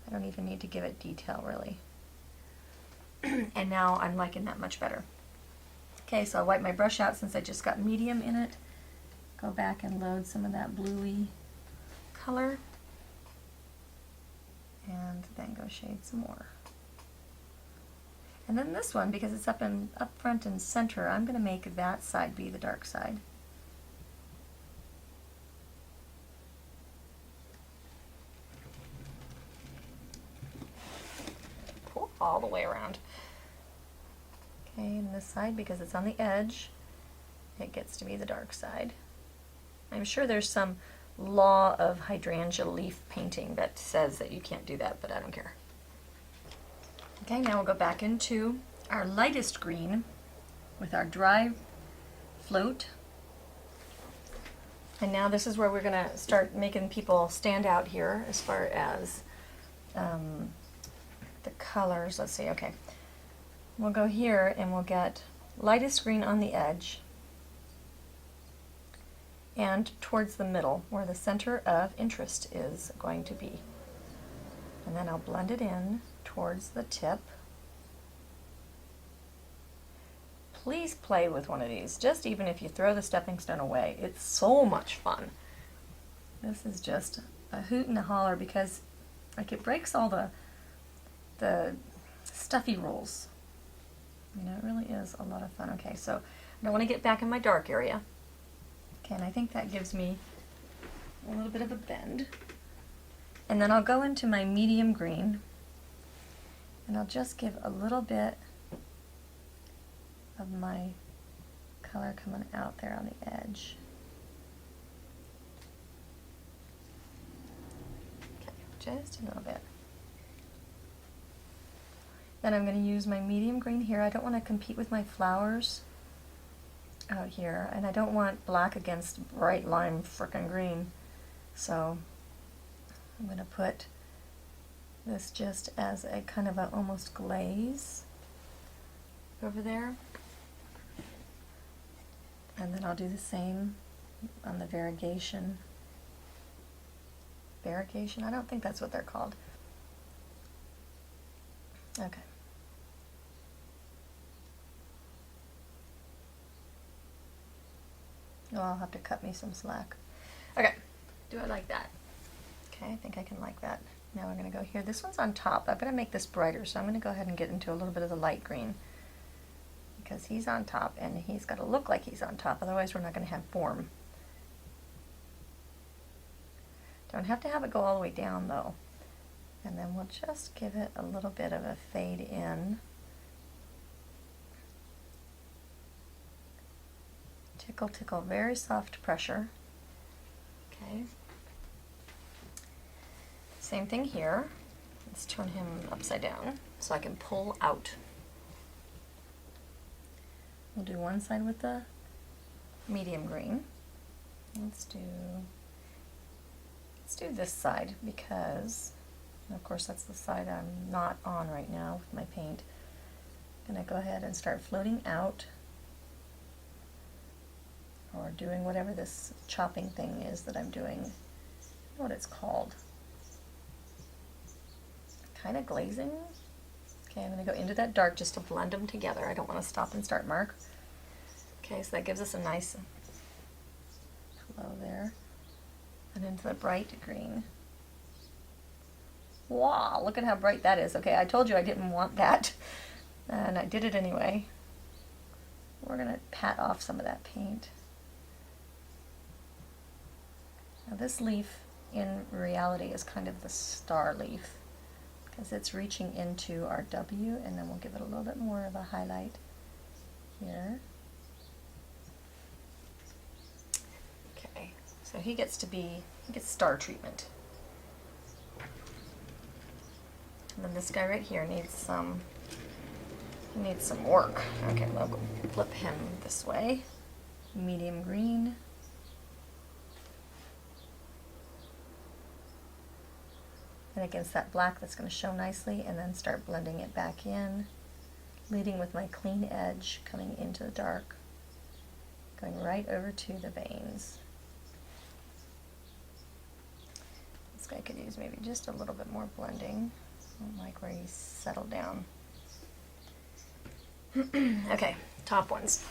I don't even need to give it detail, really. And now I'm liking that much better. Okay, so I'll wipe my brush out since I just got medium in it. Go back and load some of that bluey color. And then go shade some more. And then this one, because it's up front and center, I'm going to make that side be the dark side. Pull all the way around. Okay, and this side, because it's on the edge, it gets to be the dark side. I'm sure there's some law of hydrangea leaf painting that says that you can't do that, but I don't care. Okay, now we'll go back into our lightest green with our dry float. And now this is where we're going to start making people stand out here as far as the colors. Let's see, okay. We'll go here and we'll get lightest green on the edge and towards the middle where the center of interest is going to be. And then I'll blend it in towards the tip. Please play with one of these, just even if you throw the stepping stone away. It's so much fun. This is just a hoot and a holler because like it breaks all the stuffy rules. You know, it really is a lot of fun. Okay, so I want to get back in my dark area. Okay, and I think that gives me a little bit of a bend. And then I'll go into my medium green and I'll just give a little bit of my color coming out there on the edge. Okay, just a little bit. Then I'm going to use my medium green here. I don't want to compete with my flowers out here, and I don't want black against bright lime frickin' green. So I'm going to put this just as a kind of a almost glaze over there. And then I'll do the same on the variegation. Variegation? I don't think that's what they're called. Okay. Oh, I'll have to cut me some slack. Okay, do I like that? Okay, I think I can like that. Now we're going to go here. This one's on top. I'm going to make this brighter, so I'm going to go ahead and get into a little bit of the light green. Because he's on top, and he's got to look like he's on top, otherwise we're not going to have form. Don't have to have it go all the way down, though. And then we'll just give it a little bit of a fade in. Tickle, tickle, very soft pressure. Okay. Same thing here. Let's turn him upside down so I can pull out. We'll do one side with the medium green. Let's do this side because, of course, that's the side I'm not on right now with my paint. I'm gonna go ahead and start floating out, or doing whatever this chopping thing is that I'm doing. I don't know what it's called. Kind of glazing. Okay, I'm going to go into that dark just to blend them together. I don't want to stop and start mark. Okay, so that gives us a nice flow there. And into the bright green. Wow, look at how bright that is. Okay, I told you I didn't want that, and I did it anyway. We're going to pat off some of that paint. Now this leaf in reality is kind of the star leaf because it's reaching into our W, and then we'll give it a little bit more of a highlight here. Okay, so he gets star treatment. And then this guy right here needs some work. Okay, we'll go flip him this way. Medium green. And against that black, that's going to show nicely, and then start blending it back in, leading with my clean edge coming into the dark, going right over to the veins. This guy could use maybe just a little bit more blending. I don't like where he's settled down. Okay, top ones.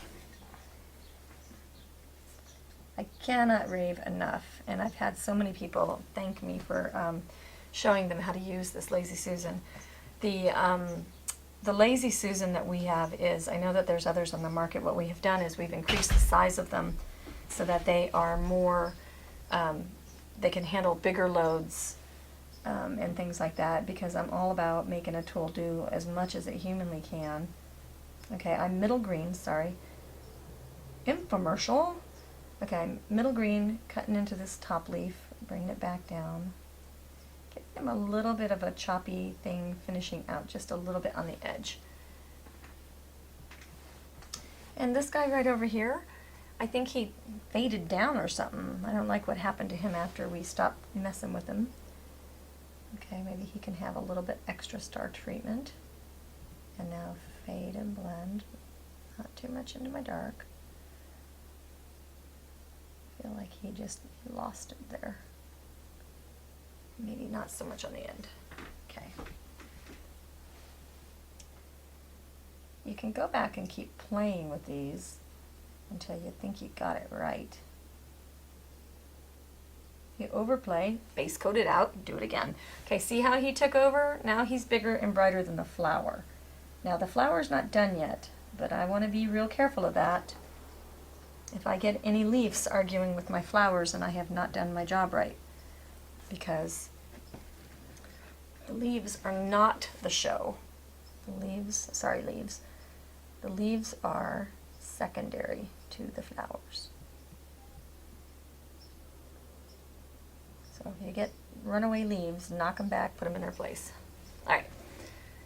I cannot rave enough, and I've had so many people thank me for showing them how to use this Lazy Susan. The Lazy Susan that we have is, I know that there's others on the market, what we have done is we've increased the size of them so that they are more, they can handle bigger loads and things like that, because I'm all about making a tool do as much as it humanly can. Okay, I'm middle green, sorry. Infomercial. Okay, middle green, cutting into this top leaf, bringing it back down. Give him a little bit of a choppy thing, finishing out just a little bit on the edge. And this guy right over here, I think he faded down or something. I don't like what happened to him after we stopped messing with him. Okay, maybe he can have a little bit extra star treatment. And now fade and blend, not too much into my dark. I feel like he just lost it there. Maybe not so much on the end. Okay. You can go back and keep playing with these until you think you got it right. You overplay, base coat it out, do it again. Okay, see how he took over? Now he's bigger and brighter than the flower. Now the flower's not done yet, but I want to be real careful of that. If I get any leaves arguing with my flowers, and I have not done my job right. Because the leaves are not the show. The leaves are secondary to the flowers. So if you get runaway leaves, knock them back, put them in their place. All right.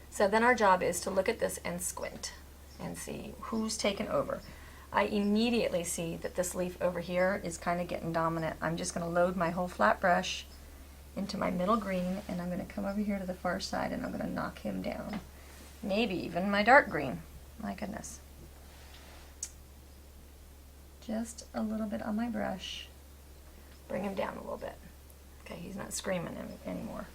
So then our job is to look at this and squint and see who's taken over. I immediately see that this leaf over here is kind of getting dominant. I'm just going to load my whole flat brush into my middle green, and I'm going to come over here to the far side, and I'm going to knock him down. Maybe even my dark green. My goodness. Just a little bit on my brush. Bring him down a little bit. Okay, he's not screaming anymore.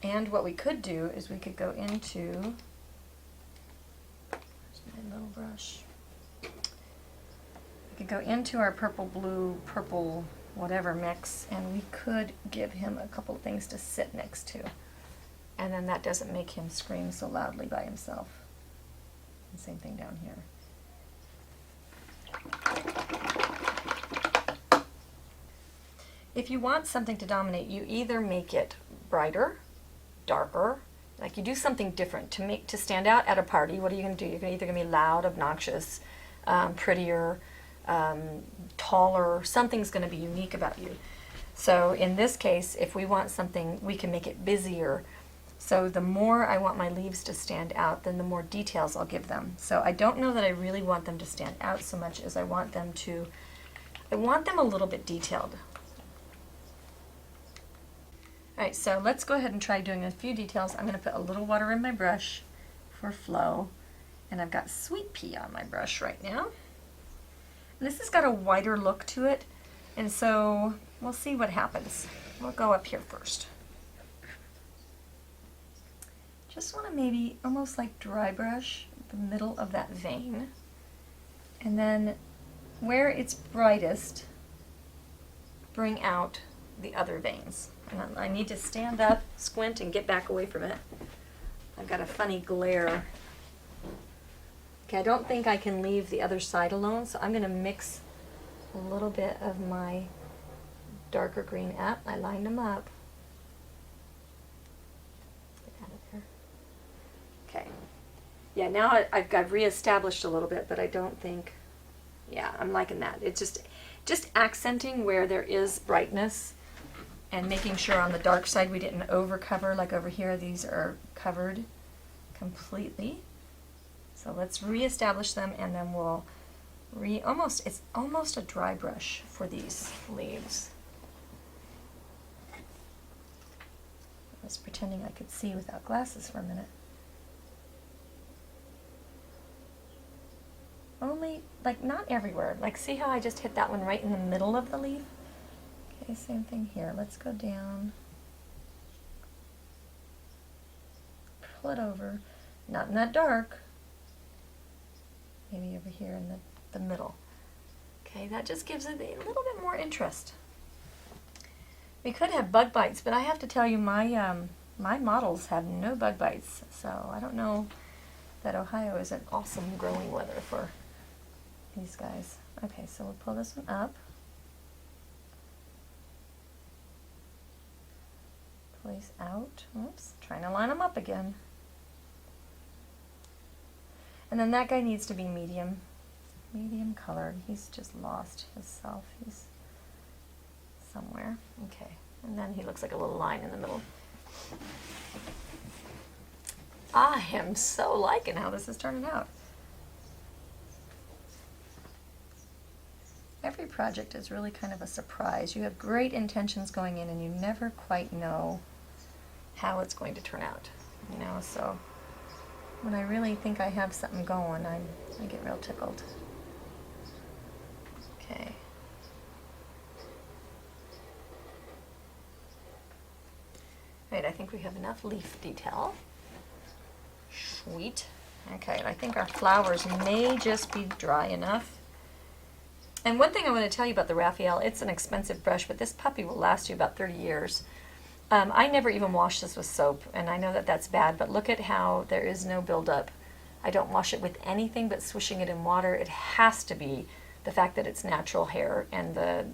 And what we could do is we could go into, where's my little brush? We could go into our purple, blue, purple, whatever mix, and we could give him a couple of things to sit next to. And then that doesn't make him scream so loudly by himself. And same thing down here. If you want something to dominate, you either make it brighter, darker, like you do something different to stand out at a party. What are you going to do? You're either going to be loud, obnoxious, prettier, taller. Something's going to be unique about you. So in this case, if we want something, we can make it busier. So the more I want my leaves to stand out, then the more details I'll give them. So I don't know that I really want them to stand out so much as I want them a little bit detailed. All right, so let's go ahead and try doing a few details. I'm going to put a little water in my brush for flow, and I've got sweet pea on my brush right now. And this has got a wider look to it, and so we'll see what happens. We'll go up here first. Just want to maybe almost like dry brush the middle of that vein, and then where it's brightest, bring out the other veins. And I need to stand up, squint, and get back away from it. I've got a funny glare. Okay, I don't think I can leave the other side alone, so I'm going to mix a little bit of my darker green up. I lined them up. Get out of there. Okay. Yeah, now I've reestablished a little bit, but I don't think, yeah, I'm liking that. It's just accenting where there is brightness and making sure on the dark side we didn't over cover, like over here these are covered completely. So let's reestablish them, and then we'll it's almost a dry brush for these leaves. I was pretending I could see without glasses for a minute. Only, like, not everywhere. Like, see how I just hit that one right in the middle of the leaf? Okay, same thing here. Let's go down. Pull it over. Not in that dark. Maybe over here in the middle. Okay, that just gives it a little bit more interest. We could have bug bites, but I have to tell you, my models have no bug bites. So I don't know that Ohio is an awesome growing weather for these guys. Okay, so we'll pull this one up. Place out. Oops, trying to line them up again. And then that guy needs to be medium colored. He's just lost himself. He's somewhere. Okay, and then he looks like a little line in the middle. I am so liking how this is turning out. Every project is really kind of a surprise. You have great intentions going in, and you never quite know how it's going to turn out, you know, so when I really think I have something going, I get real tickled. Okay. Right, I think we have enough leaf detail. Sweet. Okay, I think our flowers may just be dry enough. And one thing I want to tell you about the Raphael, it's an expensive brush, but this puppy will last you about 30 years. I never even wash this with soap, and I know that that's bad, but look at how there is no buildup. I don't wash it with anything but swishing it in water. It has to be the fact that it's natural hair, and the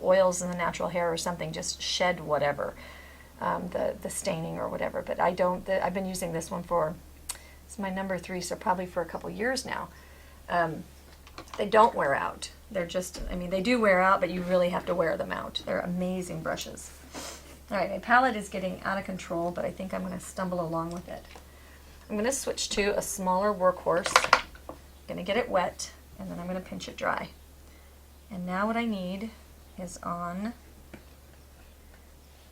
oils in the natural hair or something just shed whatever, the staining or whatever. But I don't, I've been using this one for, it's my number 3, so probably for a couple years now. They don't wear out. They're just, I mean, they do wear out, but you really have to wear them out. They're amazing brushes. All right, my palette is getting out of control, but I think I'm going to stumble along with it. I'm going to switch to a smaller workhorse. I'm going to get it wet, and then I'm going to pinch it dry. And now what I need is on,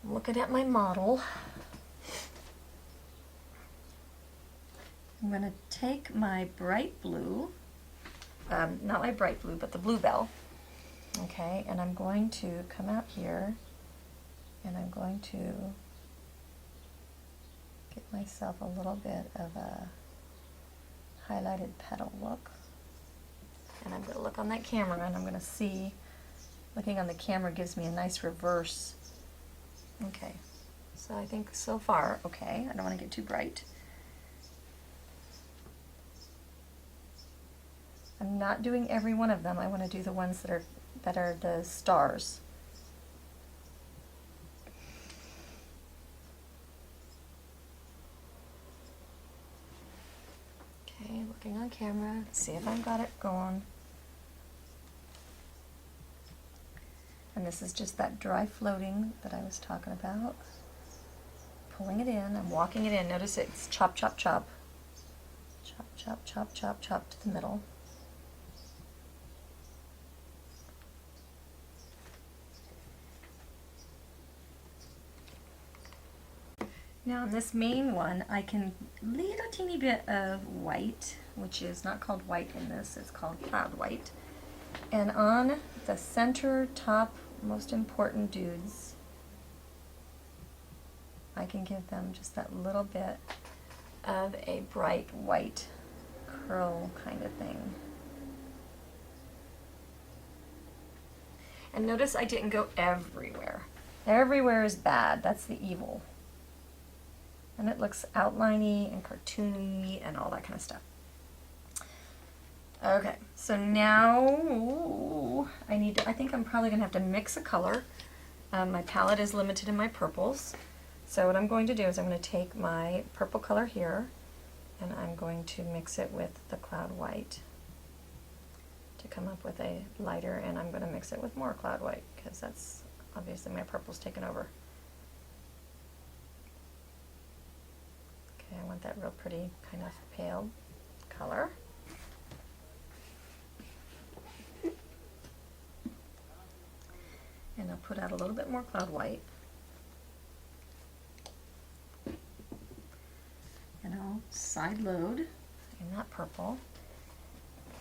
I'm looking at my model. I'm going to take my bright blue, not my bright blue, but the bluebell, okay, and I'm going to come out here, and I'm going to give myself a little bit of a highlighted petal look. And I'm going to look on that camera, and I'm going to see, looking on the camera gives me a nice reverse. Okay, so I think so far, okay, I don't want to get too bright. I'm not doing every one of them. I want to do the ones that are the stars. Okay, looking on camera, see if I've got it going. And this is just that dry floating that I was talking about. pulling it in, I'm walking it in. Notice it's chop, chop, chop. Chop, chop, chop, chop, chop to the middle. Now on this main one, I can leave a teeny bit of white, which is not called white in this, it's called cloud white. And on the center, top, most important dudes, I can give them just that little bit of a bright white curl kind of thing. And notice I didn't go everywhere. Everywhere is bad, that's the evil. And it looks outliney and cartoony and all that kind of stuff. Okay, so now I think I'm probably gonna have to mix a color. My palette is limited in my purples. So what I'm going to do is I'm going to take my purple color here and I'm going to mix it with the cloud white to come up with a lighter, and I'm going to mix it with more cloud white because that's obviously my purple's taken over. Okay, I want that real pretty kind of pale color. And I'll put out a little bit more cloud white. And I'll side load in that purple.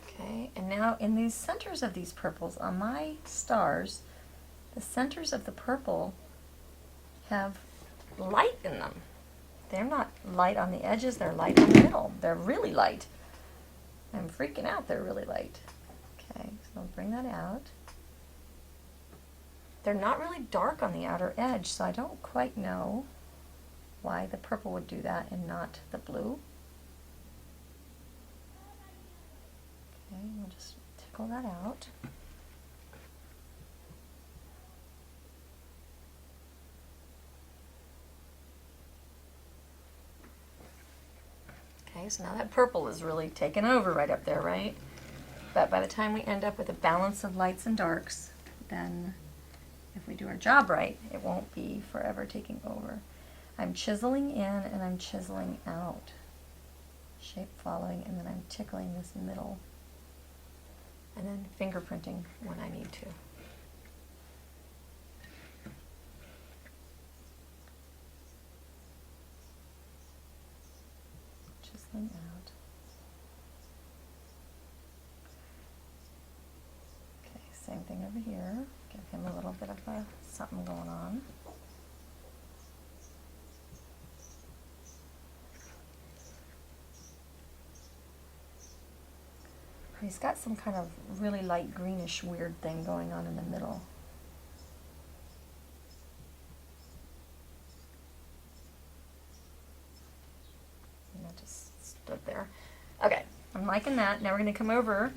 Okay, and now in these centers of these purples, on my stars, the centers of the purple have light in them. They're not light on the edges, they're light in the middle. They're really light. I'm freaking out, they're really light. Okay, so I'll bring that out. They're not really dark on the outer edge, so I don't quite know why the purple would do that and not the blue. Okay, we'll just tickle that out. Okay, so now that purple is really taken over right up there, right? But by the time we end up with a balance of lights and darks, then if we do our job right, it won't be forever taking over. I'm chiseling in and I'm chiseling out. Shape following, and then I'm tickling this middle. And then fingerprinting when I need to. Chiseling out. Okay, same thing over here. Give him a little bit of something going on. He's got some kind of really light greenish weird thing going on in the middle. And that just stood there. Okay, I'm liking that. Now we're going to come over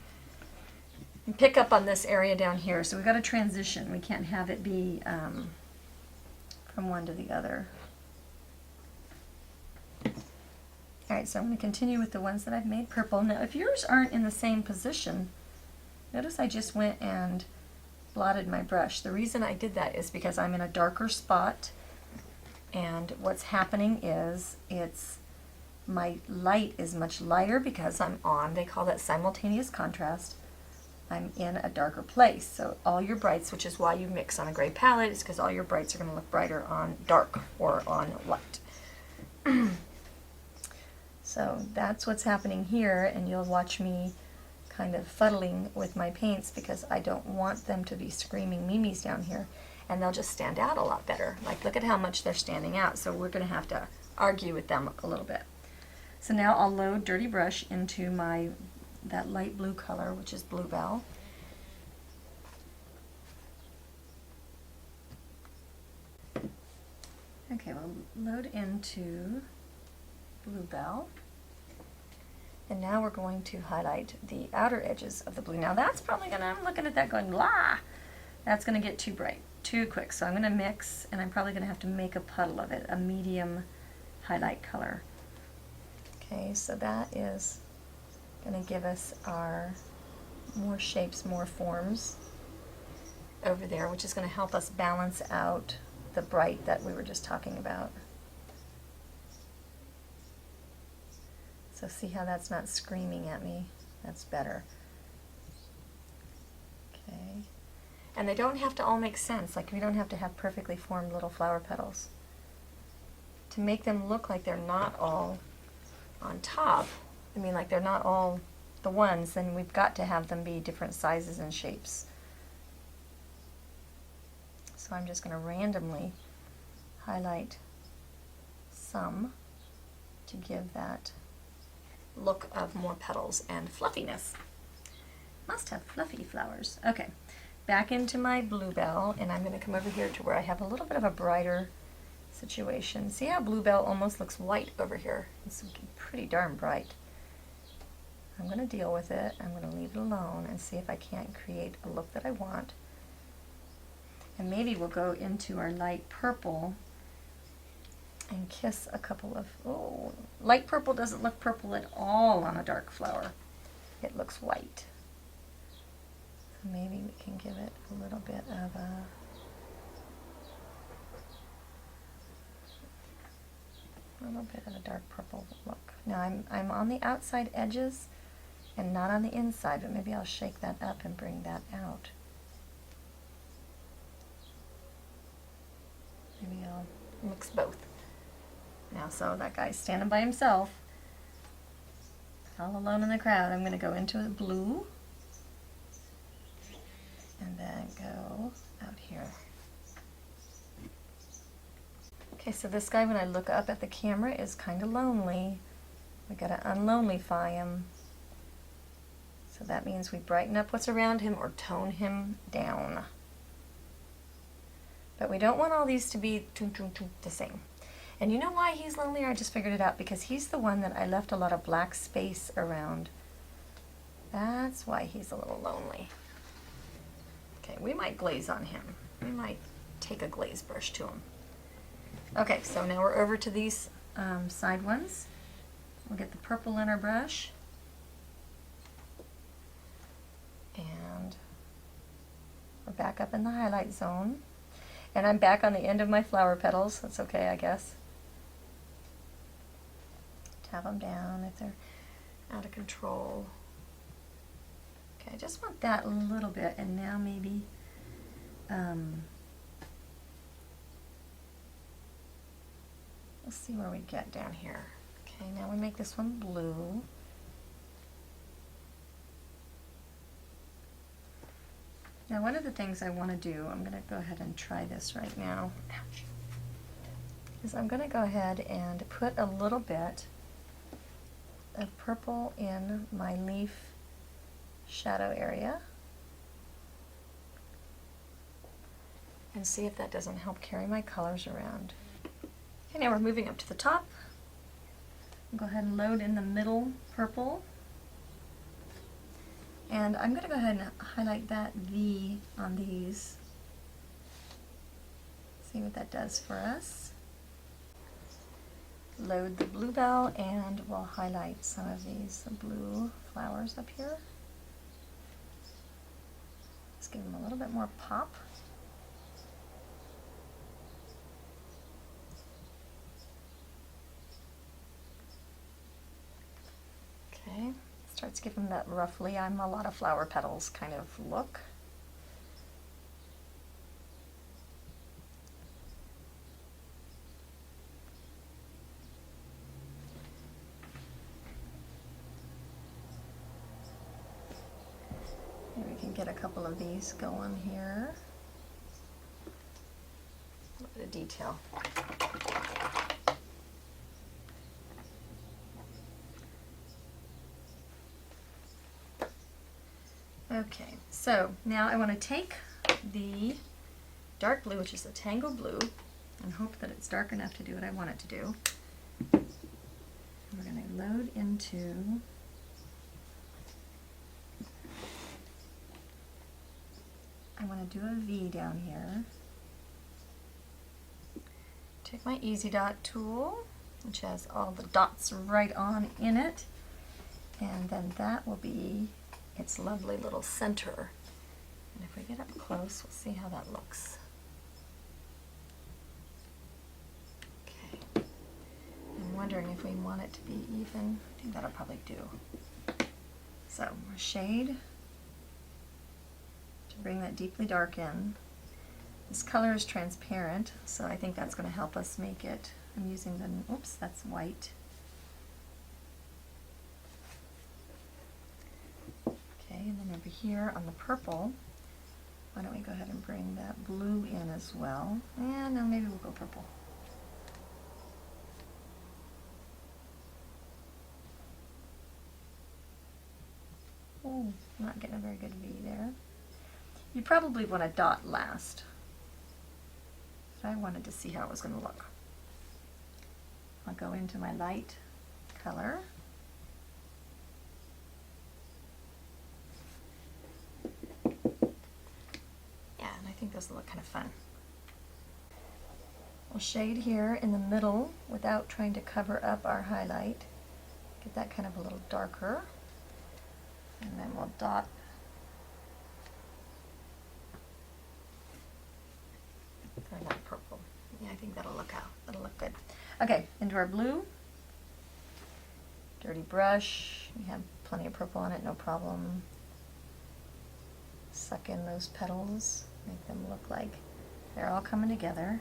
and pick up on this area down here. So we've got to transition. We can't have it be from one to the other. Alright, so I'm going to continue with the ones that I've made purple. Now, if yours aren't in the same position, notice I just went and blotted my brush. The reason I did that is because I'm in a darker spot, and what's happening is my light is much lighter because I'm on, they call that simultaneous contrast. I'm in a darker place. So all your brights, which is why you mix on a gray palette, is because all your brights are going to look brighter on dark or on light. So that's what's happening here, and you'll watch me kind of fuddling with my paints because I don't want them to be screaming Mimis down here, and they'll just stand out a lot better. Like, look at how much they're standing out, so we're going to have to argue with them a little bit. So now I'll load Dirty Brush into that light blue color, which is Bluebell. Okay, we'll load into Bluebell. And now we're going to highlight the outer edges of the blue. Now that's probably gonna, I'm looking at that going, blah! That's gonna get too bright, too quick. So I'm gonna mix, and I'm probably gonna have to make a puddle of it, a medium highlight color. Okay, so that is gonna give us our more shapes, more forms over there, which is gonna help us balance out the bright that we were just talking about. So see how that's not screaming at me? That's better. Okay. And they don't have to all make sense. Like, we don't have to have perfectly formed little flower petals. To make them look like they're not all on top, I mean, like they're not all the ones, then we've got to have them be different sizes and shapes. So I'm just going to randomly highlight some to give that look of more petals and fluffiness. Must have fluffy flowers. Okay, back into my bluebell, and I'm going to come over here to where I have a little bit of a brighter situation. See how bluebell almost looks white over here? It's pretty darn bright. I'm going to deal with it. I'm going to leave it alone and see if I can't create a look that I want. And maybe we'll go into our light purple and kiss a couple of, oh, light purple doesn't look purple at all on a dark flower. It looks white. So maybe we can give it a little bit of a dark purple look. Now I'm on the outside edges and not on the inside, but maybe I'll shake that up and bring that out. Maybe I'll mix both. Now, so that guy's standing by himself, all alone in the crowd. I'm going to go into the blue and then go out here. Okay, so this guy, when I look up at the camera, is kind of lonely. We got to unlonelyfy him. So that means we brighten up what's around him or tone him down. But we don't want all these to be the same. And you know why he's lonely? I just figured it out, because he's the one that I left a lot of black space around. That's why he's a little lonely. Okay, we might glaze on him. We might take a glaze brush to him. Okay, so now we're over to these side ones. We'll get the purple in our brush. And we're back up in the highlight zone. And I'm back on the end of my flower petals. That's okay, I guess. Tap them down if they're out of control. Okay, I just want that a little bit, and now maybe let's see where we get down here. Okay, now we make this one blue. Now, one of the things I want to do, I'm going to go ahead and try this right now, ouch, is I'm going to go ahead and put a little bit of purple in my leaf shadow area and see if that doesn't help carry my colors around. Okay, now we're moving up to the top. I'll go ahead and load in the middle purple. And I'm going to go ahead and highlight that V on these. See what that does for us. Load the bluebell, and we'll highlight some of these blue flowers up here. Let's give them a little bit more pop. Okay. Starts giving that roughly I'm a lot of flower petals kind of look. Maybe we can get a couple of these going here. A little bit of detail. Okay, so now I want to take the dark blue, which is a tango blue, and hope that it's dark enough to do what I want it to do. And we're going to load into I want to do a V down here. Take my Easy Dot tool, which has all the dots right on in it, and then that will be its lovely little center. And if we get up close, we'll see how that looks. Okay. And wondering if we want it to be even. I think that'll probably do. So more shade to bring that deeply dark in. This color is transparent, so I think that's going to help us make it. I'm using the, oops, that's white. Okay, and then over here on the purple, why don't we go ahead and bring that blue in as well? And now maybe we'll go purple. Oh, I'm not getting a very good V there. You probably want to dot last. So I wanted to see how it was going to look. I'll go into my light color. Yeah, and I think this will look kind of fun. We'll shade here in the middle without trying to cover up our highlight. Get that kind of a little darker. And then we'll dot. Or not purple. Yeah, I think that'll look out. That'll look good. Okay, into our blue. Dirty brush. We have plenty of purple on it, no problem. Suck in those petals. Make them look like they're all coming together.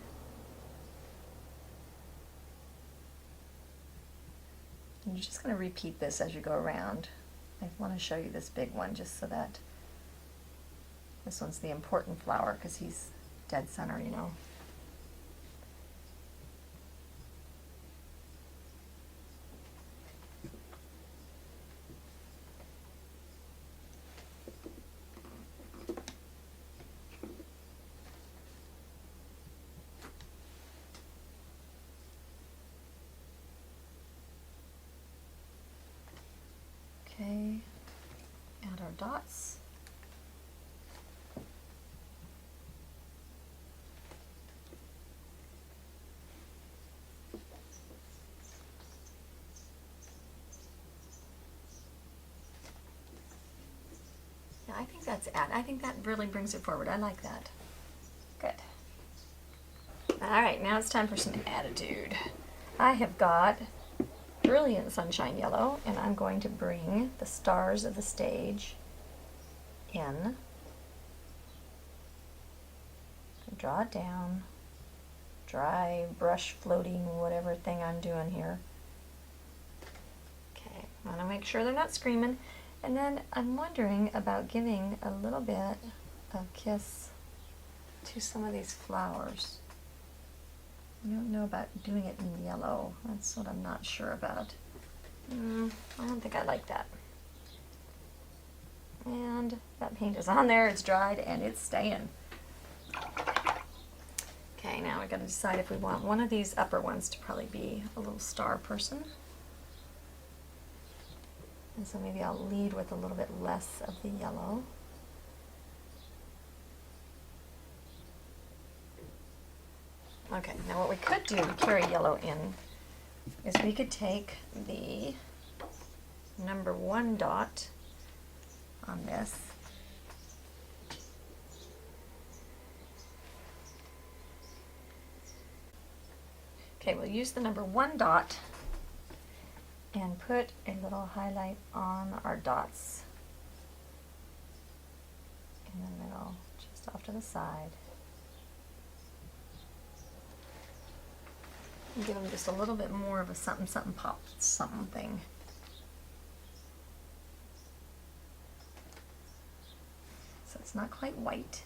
And you're just going to repeat this as you go around. I want to show you this big one just so that this one's the important flower because he's dead center, you know. Okay, add our dots. Yeah, I think that's add. I think that really brings it forward. I like that. Good. All right, now it's time for some attitude. I have got Brilliant Sunshine Yellow, and I'm going to bring the stars of the stage in. Draw it down. Dry brush floating whatever thing I'm doing here. Okay, I want to make sure they're not screaming. And then I'm wondering about giving a little bit of kiss to some of these flowers. I don't know about doing it in yellow. That's what I'm not sure about. I don't think I like that. And that paint is on there, it's dried, and it's staying. Okay, now we got to decide if we want one of these upper ones to probably be a little star person. And so maybe I'll lead with a little bit less of the yellow. Okay, now what we could do to carry yellow in is we could take the number 1 dot on this okay, we'll use the number 1 dot and put a little highlight on our dots in the middle, just off to the side. And give them just a little bit more of a something something pop something thing. So it's not quite white.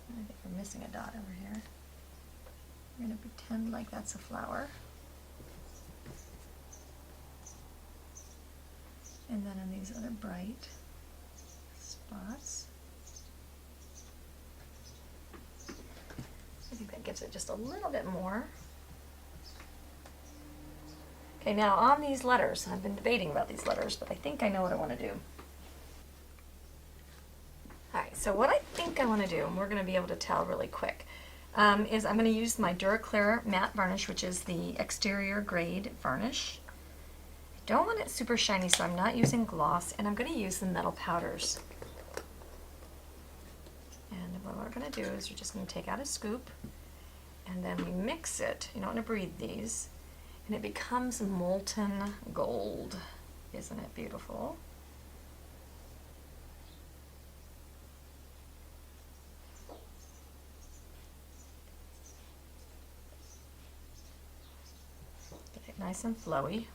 I think we're missing a dot over here. We're going to pretend like that's a flower. And then on these other bright spots, I think that gives it just a little bit more. Okay, now on these letters, I've been debating about these letters, but I think I know what I want to do. Alright, so what I think I want to do, and we're going to be able to tell really quick, is I'm going to use my Duraclear matte varnish, which is the exterior grade varnish. I don't want it super shiny, so I'm not using gloss, and I'm going to use the metal powders. And what we're going to do is we're just going to take out a scoop, and then we mix it. You don't want to breathe these, and it becomes molten gold. Isn't it beautiful? Get it nice and flowy.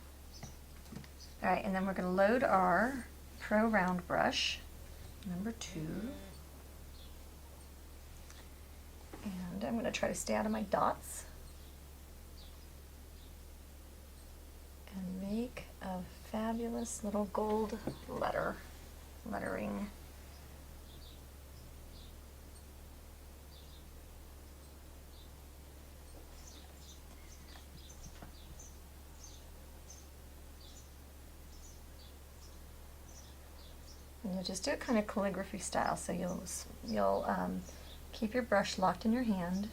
All right, and then we're going to load our Pro Round brush, number 2. And I'm going to try to stay out of my dots and make a fabulous little gold lettering. And you'll just do it kind of calligraphy style, so you'll keep your brush locked in your hand.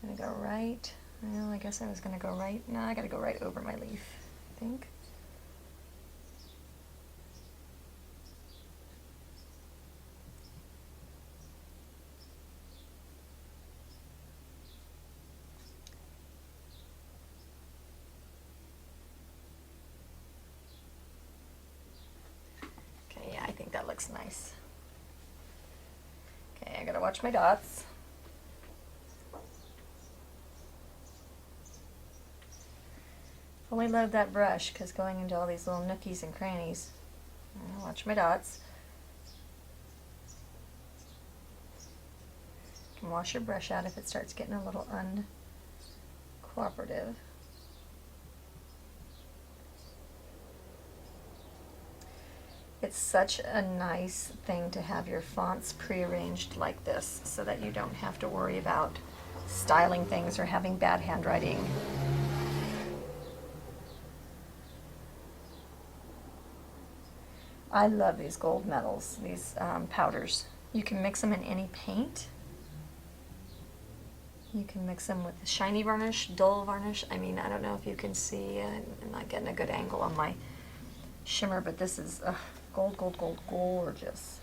I'm gonna go right. Well, I guess I was gonna go right. No, I gotta go right over my leaf, I think. Okay, yeah, I think that looks nice. Okay, I gotta watch my dots. Fully load that brush, because going into all these little nookies and crannies. Watch my dots. You can wash your brush out if it starts getting a little uncooperative. It's such a nice thing to have your fonts prearranged like this so that you don't have to worry about styling things or having bad handwriting. I love these gold metals, these powders. You can mix them in any paint. You can mix them with shiny varnish, dull varnish. I mean, I don't know if you can see, I'm not getting a good angle on my shimmer, but this is gold, gold, gold, gorgeous.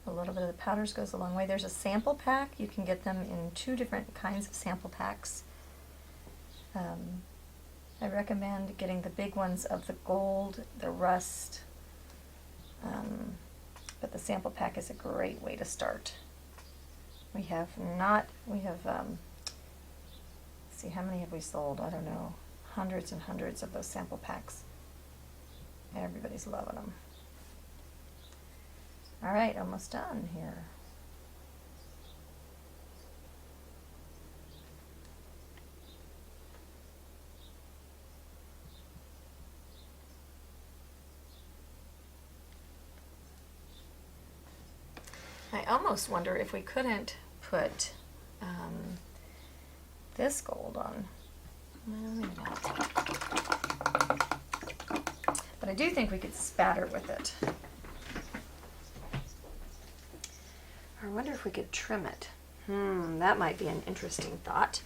A little bit of the powders goes a long way. There's a sample pack. You can get them in 2 different kinds of sample packs. I recommend getting the big ones of the gold, the rust, but the sample pack is a great way to start. We have, let's see, how many have we sold? I don't know, hundreds and hundreds of those sample packs. Everybody's loving them. All right, almost done here. I almost wonder if we couldn't put this gold on. Well, maybe not. But I do think we could spatter with it. I wonder if we could trim it. That might be an interesting thought.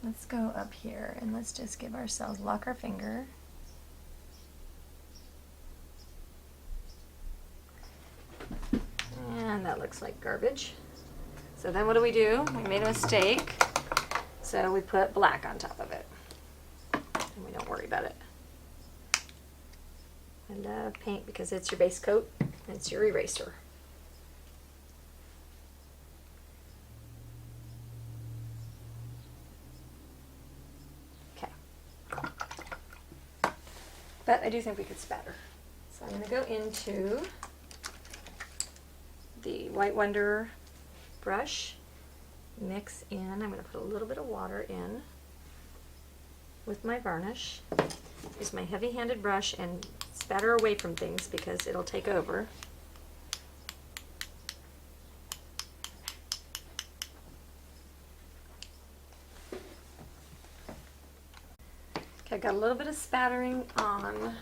Let's go up here and let's just give ourselves, lock our finger. And that looks like garbage. So then what do? We made a mistake. So we put black on top of it. And we don't worry about it. I love paint because it's your base coat. It's your eraser. Okay. But I do think we could spatter. So I'm going to go into the White Wonder brush, mix in, I'm going to put a little bit of water in with my varnish. Use my heavy-handed brush and spatter away from things because it'll take over. Okay, I got a little bit of spattering on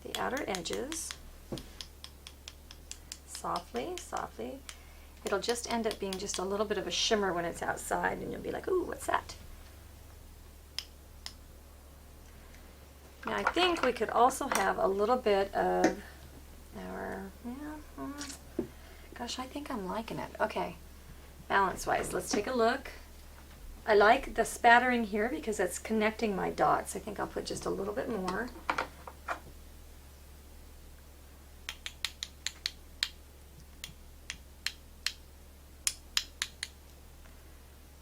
the outer edges. Softly, softly. It'll just end up being just a little bit of a shimmer when it's outside, and you'll be like, ooh, what's that? Now I think we could also have a little bit of our, gosh, I think I'm liking it. Okay, balance-wise, let's take a look. I like the spattering here because it's connecting my dots. I think I'll put just a little bit more.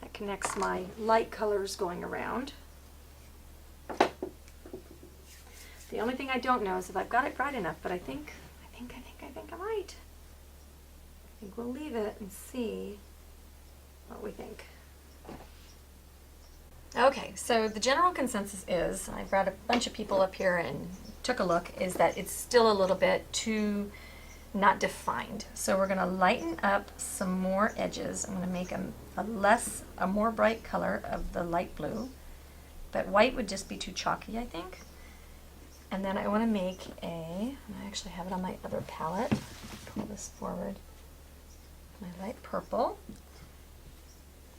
That connects my light colors going around. The only thing I don't know is if I've got it bright enough, but I think I might. I think we'll leave it and see what we think. Okay, so the general consensus is, I brought a bunch of people up here and took a look, is that it's still a little bit too not defined. So we're going to lighten up some more edges. I'm going to make a more bright color of the light blue, but white would just be too chalky, I think. And then I want to make and I actually have it on my other palette. Pull this forward. My light purple.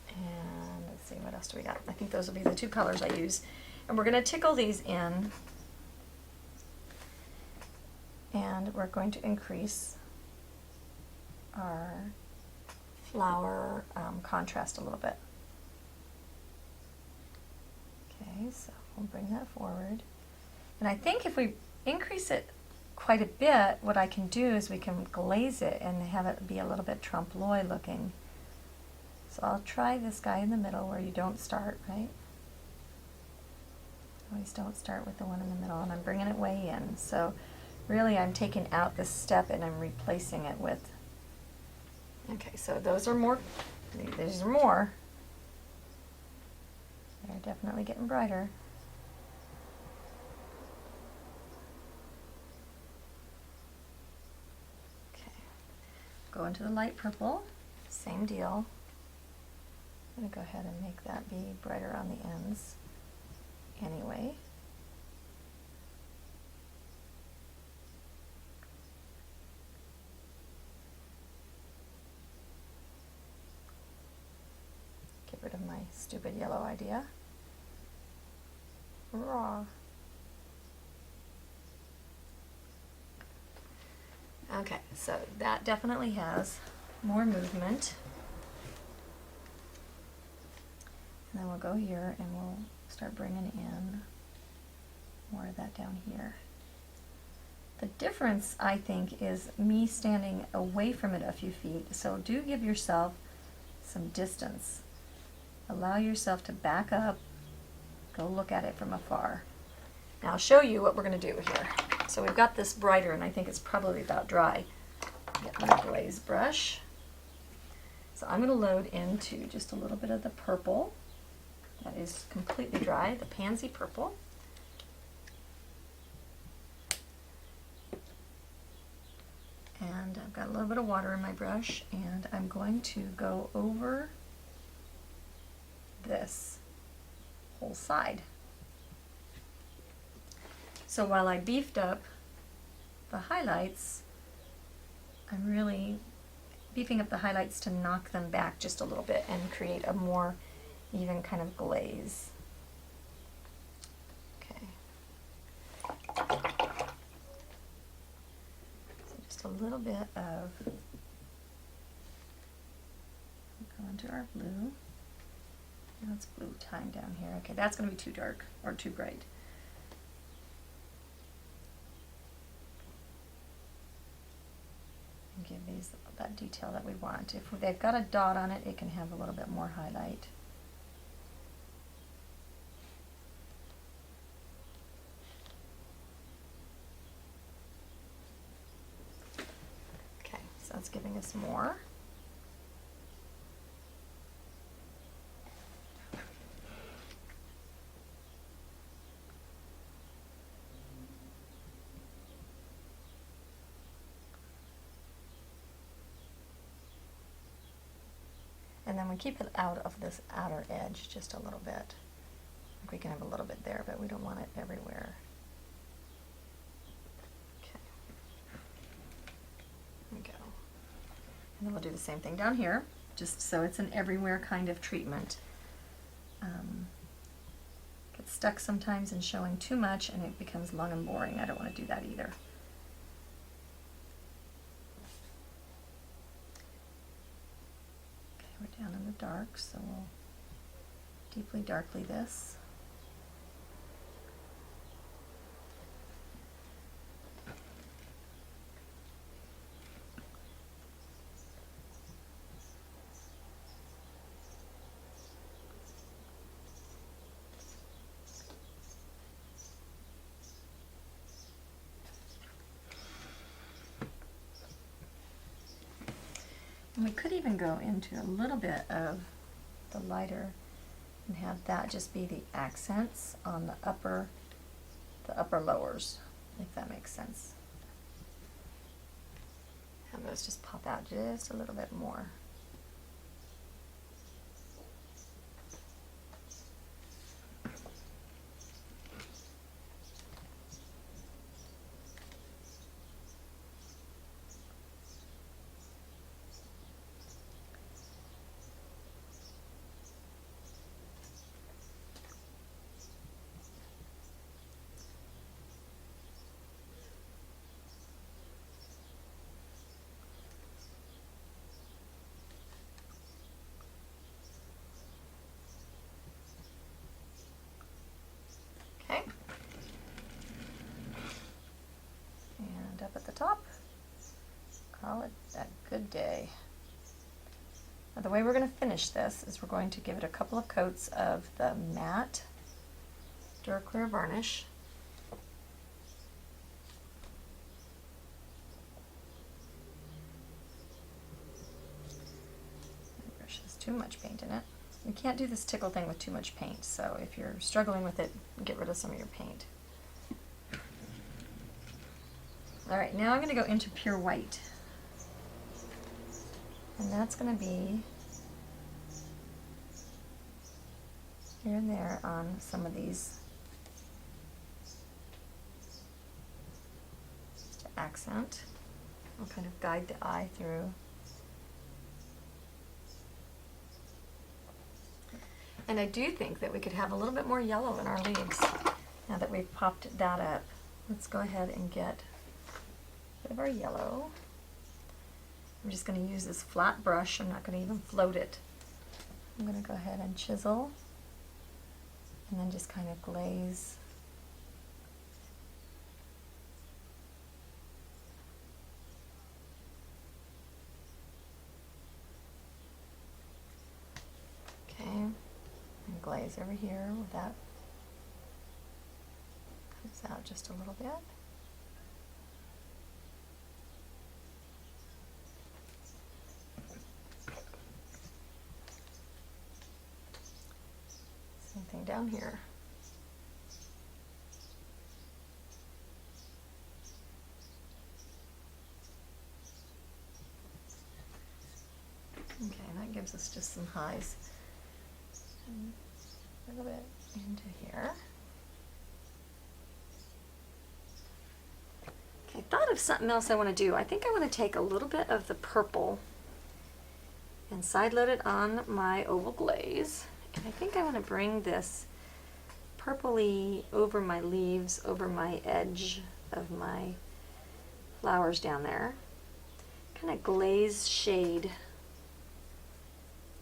And let's see, what else do we got? I think those will be the two colors I use. And we're going to tickle these in. And we're going to increase our flower contrast a little bit. Okay, so we'll bring that forward. And I think if we increase it quite a bit, what I can do is we can glaze it and have it be a little bit trompe-l'oeil looking. So I'll try this guy in the middle where you don't start, right? Always don't start with the one in the middle, and I'm bringing it way in. So really I'm taking out this step and I'm replacing it with, okay, so those are more, these are more. They're definitely getting brighter. Go into the light purple, same deal. I'm going to go ahead and make that be brighter on the ends anyway. Get rid of my stupid yellow idea. Raw. Okay, so that definitely has more movement. And then we'll go here and we'll start bringing in more of that down here. The difference, I think, is me standing away from it a few feet. So do give yourself some distance. Allow yourself to back up, go look at it from afar. Now I'll show you what we're going to do here. So we've got this brighter, and I think it's probably about dry. Get my glaze brush. So I'm going to load into just a little bit of the purple. That is completely dry, the pansy purple. And I've got a little bit of water in my brush, and I'm going to go over this whole side. So while I beefed up the highlights, I'm really beefing up the highlights to knock them back just a little bit and create a more even kind of glaze. Okay. So just a little bit of, go into our blue. Now it's blue time down here. Okay, that's going to be too dark or too bright. Give these that detail that we want. If they've got a dot on it, it can have a little bit more highlight. Okay, so that's giving us more. And then we keep it out of this outer edge just a little bit. I think we can have a little bit there, but we don't want it everywhere. then we'll do the same thing down here, just so it's an everywhere kind of treatment. Gets stuck sometimes in showing too much and it becomes long and boring. I don't want to do that either. Okay, we're down in the dark, so we'll deeply darkly this. And we could even go into a little bit of the lighter and have that just be the accents on the upper lowers, if that makes sense. Have those just pop out just a little bit more. Okay. And up at the top, call it a good day. Now the way we're going to finish this is we're going to give it a couple of coats of the matte Duraclear varnish. The brush has too much paint in it. You can't do this tickle thing with too much paint, so if you're struggling with it, get rid of some of your paint. Alright, now I'm going to go into pure white. And that's going to be here and there on some of these, just to accent. I'll kind of guide the eye through. And I do think that we could have a little bit more yellow in our leaves now that we've popped that up. Let's go ahead and get a bit of our yellow. I'm just going to use this flat brush. I'm not going to even float it. I'm going to go ahead and chisel and then just kind of glaze. Okay, and glaze over here with that. Comes out just a little bit. Same thing down here. Okay, that gives us just some highs. And a little bit into here. Okay, I thought of something else I want to do. I think I want to take a little bit of the purple and side load it on my oval glaze. And I think I want to bring this purpley over my leaves, over my edge of my flowers down there. Kind of glaze shade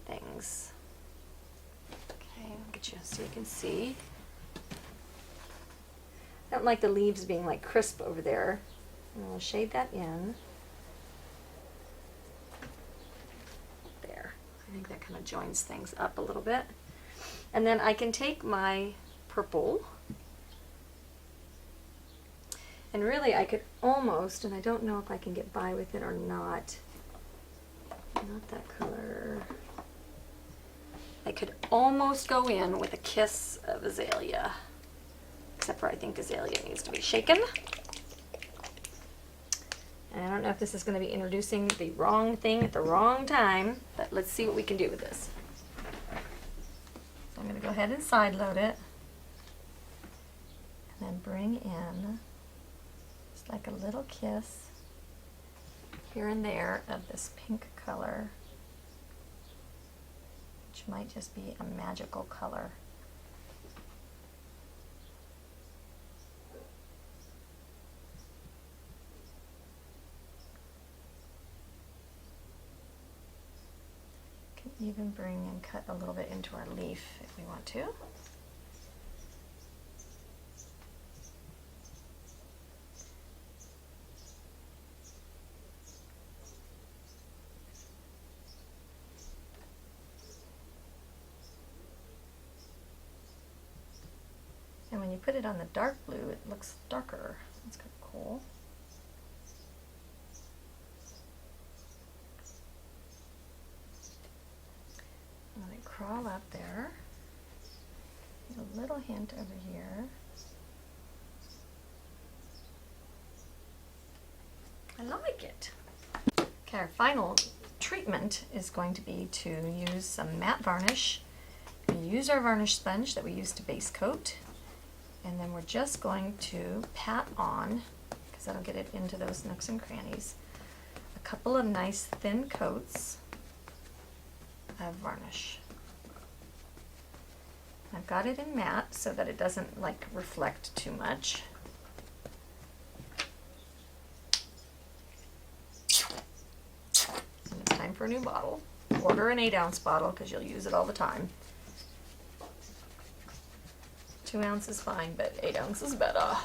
things. Okay, I'll get you so you can see. I don't like the leaves being like crisp over there. And I'll shade that in. There. I think that kind of joins things up a little bit. And then I can take my purple, and really I could almost, and I don't know if I can get by with it or not that color. I could almost go in with a kiss of azalea, except for I think azalea needs to be shaken. And I don't know if this is going to be introducing the wrong thing at the wrong time, but let's see what we can do with this. So I'm going to go ahead and side load it, and then bring in just like a little kiss here and there of this pink color, which might just be a magical color. Can even bring and cut a little bit into our leaf if we want to. And when you put it on the dark blue, it looks darker. That's kind of cool. Let it crawl up there. A little hint over here. I like it. Okay, our final treatment is going to be to use some matte varnish. We use our varnish sponge that we used to base coat. And then we're just going to pat on, because that'll get it into those nooks and crannies, a couple of nice thin coats of varnish. I've got it in matte so that it doesn't like reflect too much. And it's time for a new bottle. Order an 8-ounce bottle because you'll use it all the time. 2 ounces fine, but 8 ounces better.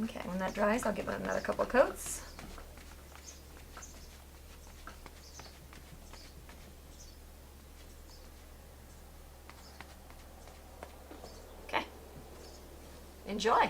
Okay, when that dries, I'll give it another couple coats. Okay, enjoy.